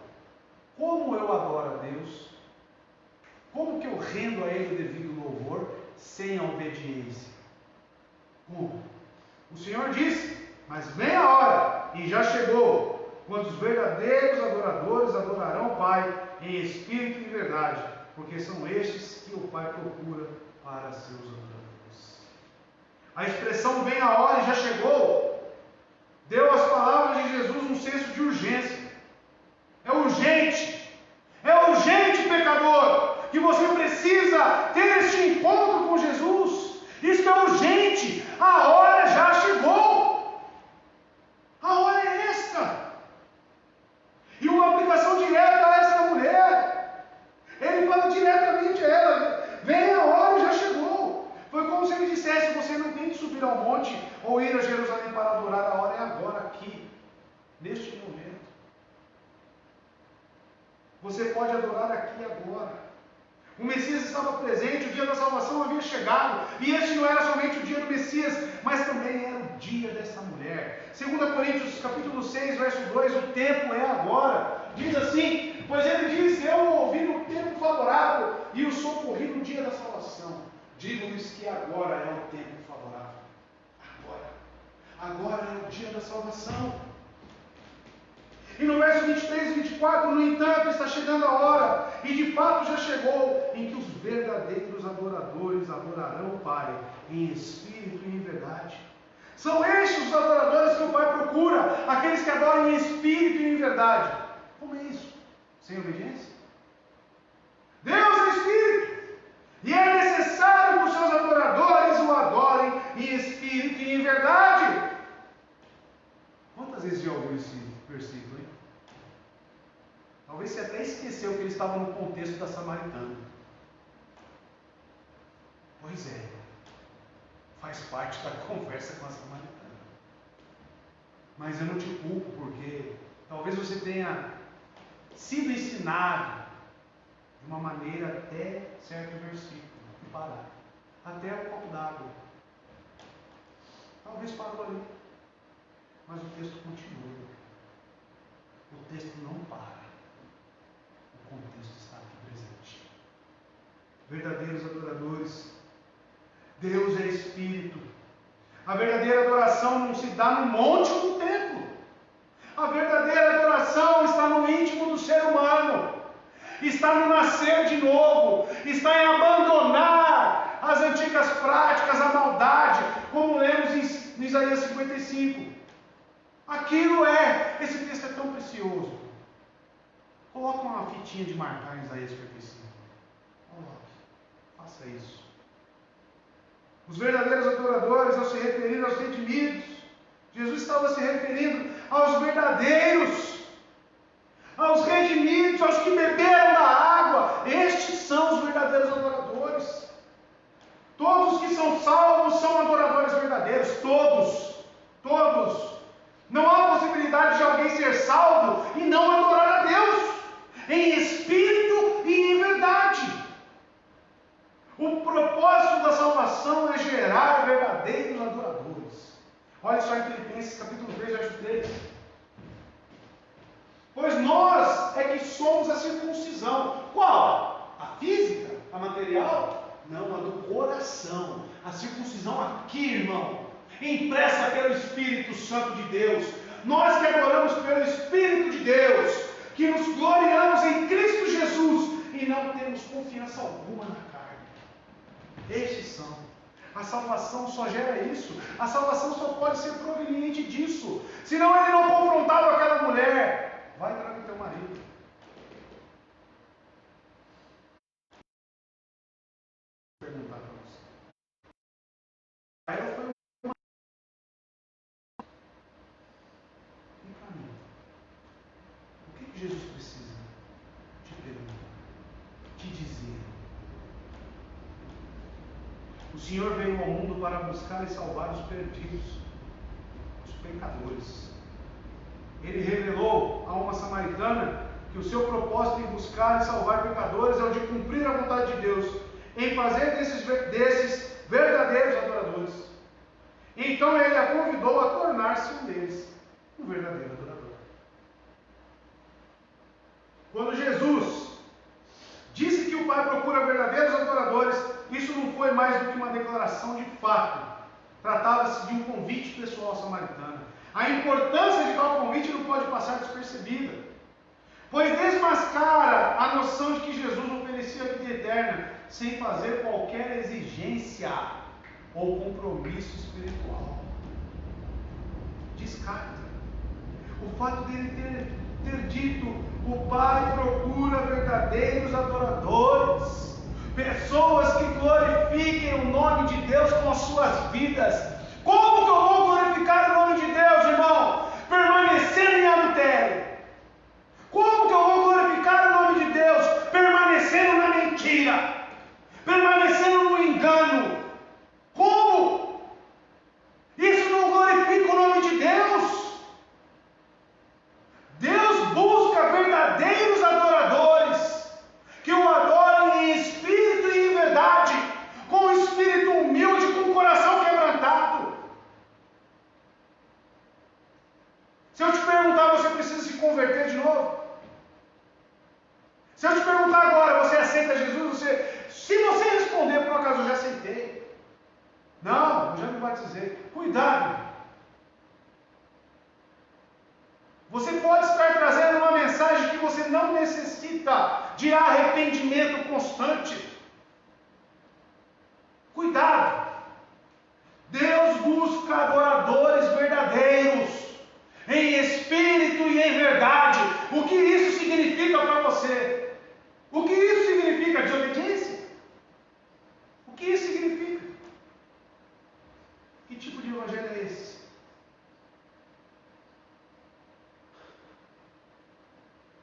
Como eu adoro a Deus? Como que eu rendo a Ele o devido louvor sem a obediência? Como? O Senhor disse, mas vem a hora, e já chegou, quando os verdadeiros adoradores adorarão o Pai em espírito e verdade, porque são estes que o Pai procura para seus adoradores. A expressão vem a hora e já chegou deu às palavras de Jesus um senso de urgência. É urgente, pecador, que você precisa ter este encontro com Jesus. Isso é urgente, a hora já chegou. A hora é esta. E uma aplicação direta a essa mulher. Ele fala diretamente a ela, vem a hora, já chegou. Foi como se ele dissesse, você não tem que subir ao monte ou ir a Jerusalém para adorar, a hora é agora, aqui, neste momento. Você pode adorar aqui e agora. O Messias estava presente, o dia da salvação havia chegado, e este não era somente o dia do Messias, mas também era o dia dessa mulher. 2 Coríntios capítulo 6, verso 2, o tempo é agora. Diz assim, pois ele diz, eu ouvi no tempo favorável, e o socorri no dia da salvação. Digo-lhes que agora é o tempo favorável. Agora é o dia da salvação. E no verso 23 e 24, no entanto, está chegando a hora, e de fato já chegou, em que os verdadeiros adoradores adorarão o Pai, em espírito e em verdade. São estes os adoradores que o Pai procura, aqueles que adoram em espírito e em verdade. Como é isso? Sem obediência? Deus é espírito, e é necessário que os seus adoradores o adorem em espírito e em verdade. Quantas vezes já ouviu esse versículo, hein? Talvez você até esqueceu que ele estava no contexto da samaritana. Pois é, faz parte da conversa com a samaritana. Mas eu não te culpo, porque talvez você tenha sido ensinado de uma maneira até certo versículo, e parar. Até o copo d'água. Talvez parou ali. Mas o texto continua. O texto não para. O contexto está aqui presente. Verdadeiros adoradores. Deus é Espírito. A verdadeira adoração não se dá no monte ou no templo. A verdadeira adoração está no íntimo do ser humano. Está no nascer de novo. Está em abandonar as antigas práticas, a maldade, como lemos em Isaías 55. Aquilo esse texto é tão precioso. Coloca uma fitinha de marcar em Isaías 55. Coloque, faça isso. Os verdadeiros adoradores, ao se referir aos redimidos, Jesus estava se referindo aos verdadeiros, aos redimidos, aos que beberam da água. Estes são os verdadeiros adoradores. Todos os que são salvos são adoradores verdadeiros. Todos. Não há possibilidade de alguém ser salvo e não adorar a Deus, em espírito e em verdade. O propósito da salvação é gerar verdadeiros adoradores. Olha só em Filipenses capítulo 3, verso 3. nós é que somos a circuncisão. Qual? A física? A material? Não, a do coração. A circuncisão aqui, irmão, impressa pelo Espírito Santo de Deus. Nós que adoramos pelo Espírito de Deus, que nos gloriamos em Cristo Jesus e não temos confiança alguma na carne. Estes são. A salvação só gera isso. A salvação só pode ser proveniente disso. Senão ele não confrontava aquela mulher. Vai entrar com teu marido. Vou perguntar para você. Ela foi uma... E para mim? O que Jesus precisa te perguntar? Te dizer? O Senhor veio ao mundo para buscar e salvar os perdidos, os pecadores. Ele revelou a uma samaritana que o seu propósito em buscar e salvar pecadores é o de cumprir a vontade de Deus, em fazer desses verdadeiros adoradores. Então ele a convidou a tornar-se um deles, um verdadeiro adorador. Quando Jesus disse que o Pai procura verdadeiros adoradores, isso não foi mais do que uma declaração de fato. Tratava-se de um convite pessoal samaritano. A importância de tal convite não pode passar despercebida, pois desmascara a noção de que Jesus oferecia a vida eterna sem fazer qualquer exigência ou compromisso espiritual. Descarta. O fato dele ter dito: o Pai procura verdadeiros adoradores, pessoas que glorifiquem o nome de Deus com as suas vidas. Como que eu vou glorificar o nome de Deus, irmão? Permanecendo em adultério. Como que eu vou glorificar o nome de Deus? Permanecendo na mentira, permanecendo no engano. Como? Isso não glorifica o nome de Deus. Deus busca verdadeiros adoradores, que o adorem em espírito e em verdade, com o espírito humilde, com o coração quebrantado. Se eu te perguntar, você precisa se converter de novo? Se eu te perguntar agora, você aceita Jesus? Se você responder, por acaso, eu já aceitei. Não, eu já me batizei. Cuidado. Você pode estar trazendo uma mensagem que você não necessita de arrependimento constante. Cuidado. Deus busca adoradores verdadeiros, em espírito e em verdade. O que isso significa para você? O que isso significa? Desobediência? O que isso significa? Que tipo de evangelho é esse?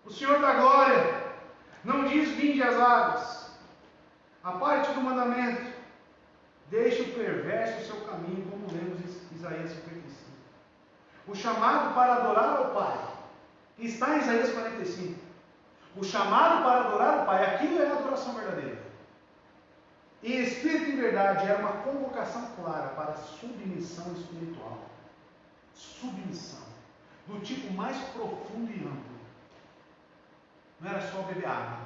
O Senhor da glória não diz: vinde às águas. A parte do mandamento: deixe o perverso o seu caminho, como lemos em Isaías 55. O chamado para adorar ao Pai está em Isaías 45. O chamado para adorar o Pai, aquilo é a adoração verdadeira. Em espírito e em verdade, era uma convocação clara para a submissão espiritual. Submissão, do tipo mais profundo e amplo. Não era só beber água,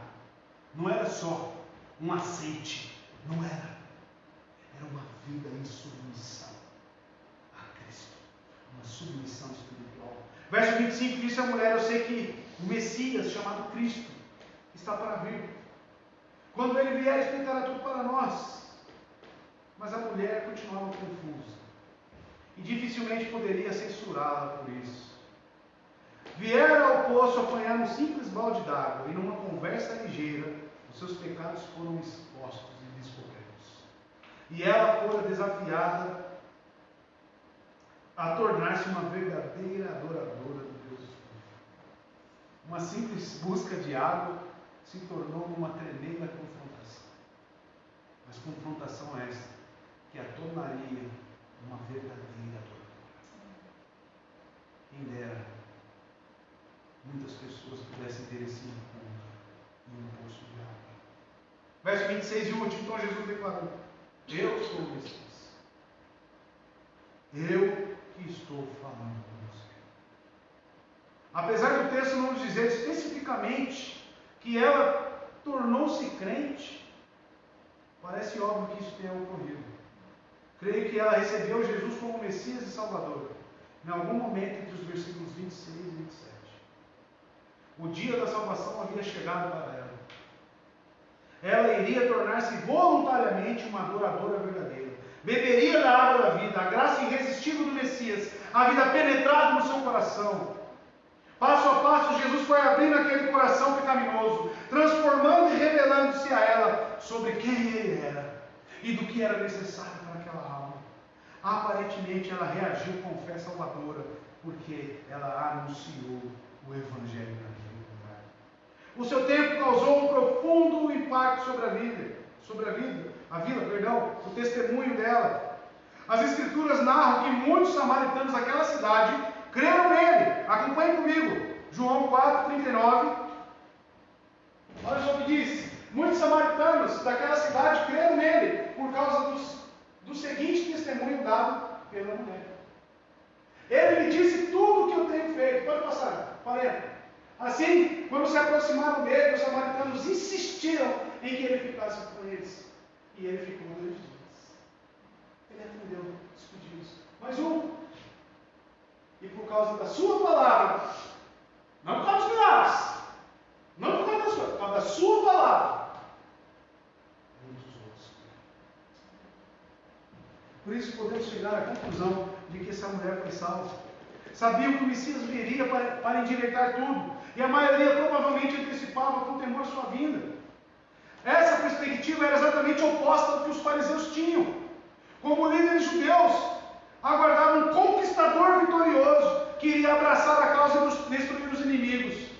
não era só um aceite, não era. Era uma vida em submissão a Cristo, uma submissão espiritual. Verso 25 disse a mulher: eu sei que o Messias, chamado Cristo, está para vir. Quando ele vier, explicará tudo para nós. Mas a mulher continuava confusa e dificilmente poderia censurá-la por isso. Vieram ao poço apanhar um simples balde d'água, e numa conversa ligeira, os seus pecados foram expostos e descobertos. E ela fora desafiada a tornar-se uma verdadeira adoradora do Deus vivo. Uma simples busca de água se tornou uma tremenda confrontação. Mas confrontação essa que a tornaria uma verdadeira adoradora. Quem dera muitas pessoas pudessem ter esse encontro em um poço de água. Verso 26 e último, então Jesus declarou: eu sou o Messias. Eu que estou falando com você. apesar do texto não nos dizer especificamente que ela tornou-se crente, parece óbvio que isso tenha ocorrido. Creio que ela recebeu Jesus como Messias e Salvador, em algum momento entre os versículos 26 e 27. O dia da salvação havia chegado para ela. Ela iria tornar-se voluntariamente uma adoradora verdadeira. Beberia da água da vida, a graça irresistível do Messias, a vida penetrada no seu coração. Passo a passo, Jesus foi abrindo aquele coração pecaminoso, transformando e revelando-se a ela sobre quem ele era e do que era necessário para aquela alma. Aparentemente, ela reagiu com fé salvadora, porque ela anunciou o Evangelho naquele lugar. O seu tempo causou um profundo impacto sobre a vida, o testemunho dela. As Escrituras narram que muitos samaritanos daquela cidade creram nele. Acompanhe comigo. João 4:39. Olha só o que diz. Muitos samaritanos daquela cidade creram nele por causa do seguinte testemunho dado pela mulher. Ele me disse tudo o que eu tenho feito. Pode passar. Parei. Assim, quando se aproximaram dele, os samaritanos insistiram em que ele ficasse com eles. E ele ficou 2 dias. Ele atendeu, despediu isso. Mais um. E por causa da sua palavra, não por causa dos milagres, não por causa da sua palavra, muitos outros. Por isso podemos chegar à conclusão de que essa mulher foi salva. Sabiam que o Messias viria para endireitar tudo, e a maioria provavelmente antecipava com temor sua vinda. Essa perspectiva era exatamente oposta ao que os fariseus tinham. Como líderes judeus, aguardavam um conquistador vitorioso que iria abraçar a causa e destruir os inimigos.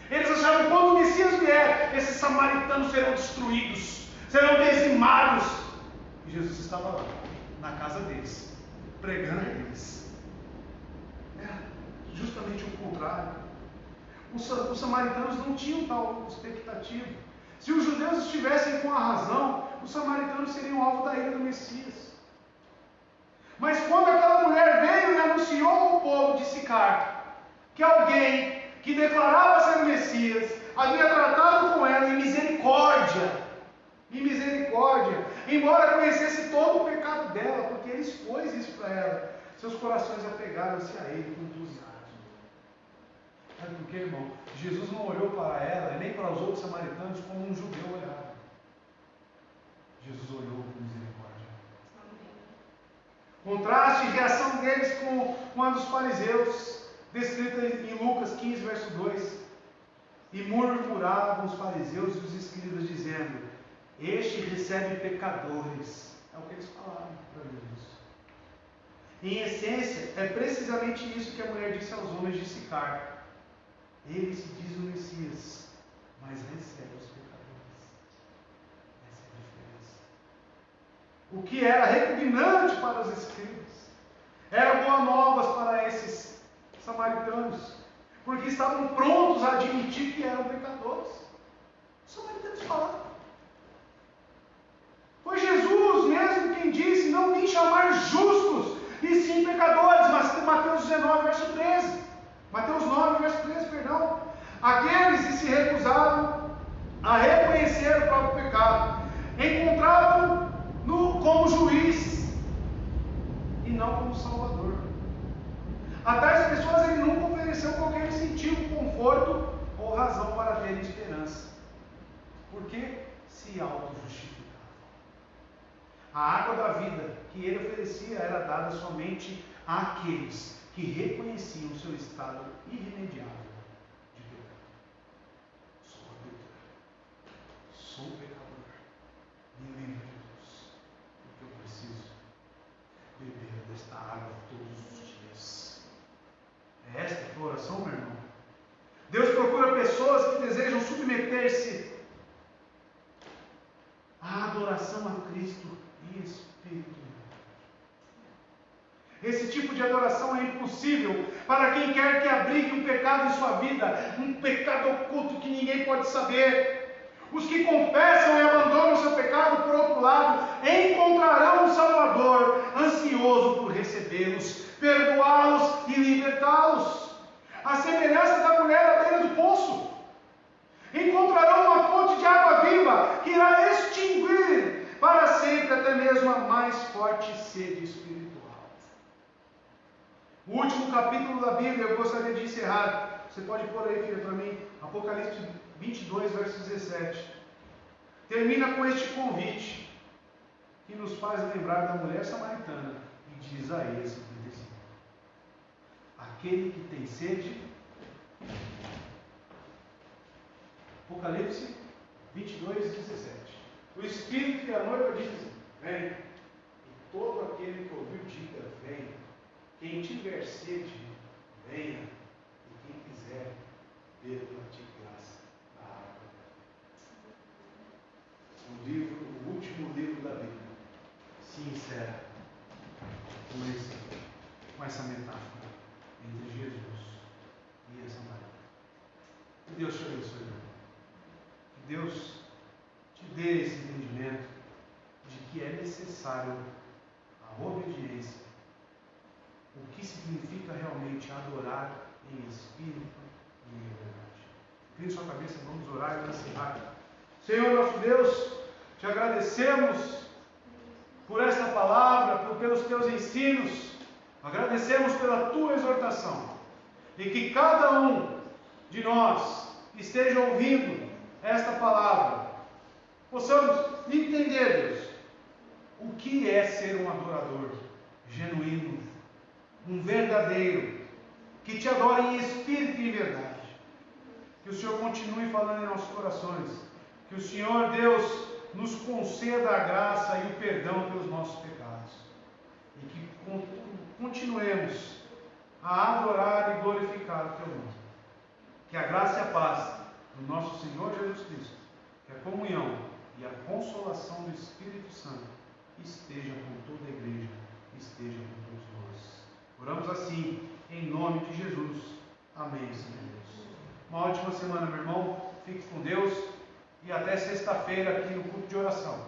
Eles achavam que quando o Messias vier, esses samaritanos serão destruídos, serão dizimados. E Jesus estava lá, na casa deles, pregando a eles. É justamente o contrário. Os samaritanos não tinham tal expectativa. Se os judeus estivessem com a razão, os samaritanos seriam alvo da ira do Messias. Mas quando aquela mulher veio e anunciou ao povo de Sicar que alguém que declarava ser o Messias havia tratado com ela em misericórdia, embora conhecesse todo o pecado dela, porque ele expôs isso para ela, seus corações apegaram-se a ele com entusiasmo. Sabe por quê, irmão? Jesus não olhou para ela e nem para os outros samaritanos como um judeu olhava. Jesus olhou com misericórdia. Contraste e reação deles com a dos fariseus, descrita em Lucas 15, verso 2. E murmuravam os fariseus e os escribas, dizendo: este recebe pecadores. É o que eles falaram para Jesus. Em essência, é precisamente isso que a mulher disse aos homens de Sicar. Ele se diz o Messias, mas recebe os pecadores. Essa é a diferença. O que era repugnante para os escribas era boas novas para esses samaritanos, porque estavam prontos a admitir que eram pecadores. Os samaritanos falaram. Foi Jesus mesmo quem disse: não vim chamar justos, e sim pecadores. Mas Mateus 19, verso 13. Mateus 9, verso 13, perdão. Aqueles que se recusavam a reconhecer o próprio pecado encontravam-no como juiz e não como salvador. A tais pessoas ele nunca ofereceu qualquer incentivo, conforto ou razão para terem esperança, porque se auto-justificavam. A água da vida que ele oferecia era dada somente àqueles que reconheciam o seu estado irremediável de pecado. Sou adulto, sou pecador, me livre de Deus, porque eu preciso beber desta água todos os dias. É esta a tua oração, meu irmão? Deus procura pessoas que desejam submeter-se à adoração a Cristo e Espírito. Esse tipo de adoração é impossível para quem quer que abrigue um pecado em sua vida, um pecado oculto que ninguém pode saber. Os que confessam e abandonam seu pecado, por outro lado, encontrarão um Salvador ansioso por recebê-los, perdoá-los e libertá-los. a semelhança da mulher à beira do poço. Encontrarão uma fonte de água viva que irá extinguir para sempre até mesmo a mais forte sede espiritual. O último capítulo da Bíblia, eu gostaria de encerrar. Você pode pôr aí, filha, para mim, Apocalipse 22, verso 17. Termina com este convite, que nos faz lembrar da mulher samaritana, e de Isaías 55. Aquele que tem sede, Apocalipse 22, 17. O Espírito e a noiva dizem: vem. E todo aquele que ouviu diga: vem. Quem tiver sede, venha. E quem quiser, beba de graça da água. O último livro da Bíblia se encerra com essa metáfora entre Jesus e essa Maria. Que Deus te abençoe, irmão. Que Deus te dê esse entendimento de que é necessário a obediência, o que significa realmente adorar em espírito e em verdade. Incline sua cabeça, vamos orar e encerrar. Senhor nosso Deus, te agradecemos por esta palavra, pelos teus ensinos, agradecemos pela tua exortação, e que cada um de nós esteja ouvindo esta palavra, possamos entender, Deus, o que é ser um adorador genuíno, um verdadeiro, que te adora em espírito e em verdade. Que o Senhor continue falando em nossos corações, que o Senhor, Deus, nos conceda a graça e o perdão pelos nossos pecados, e que continuemos a adorar e glorificar o teu nome. Que a graça e a paz do nosso Senhor Jesus Cristo, que a comunhão e a consolação do Espírito Santo esteja com toda a igreja, esteja com todos nós. Oramos assim, em nome de Jesus. Amém, Senhor Deus. Uma ótima semana, meu irmão. Fique com Deus. E até sexta-feira aqui no culto de oração.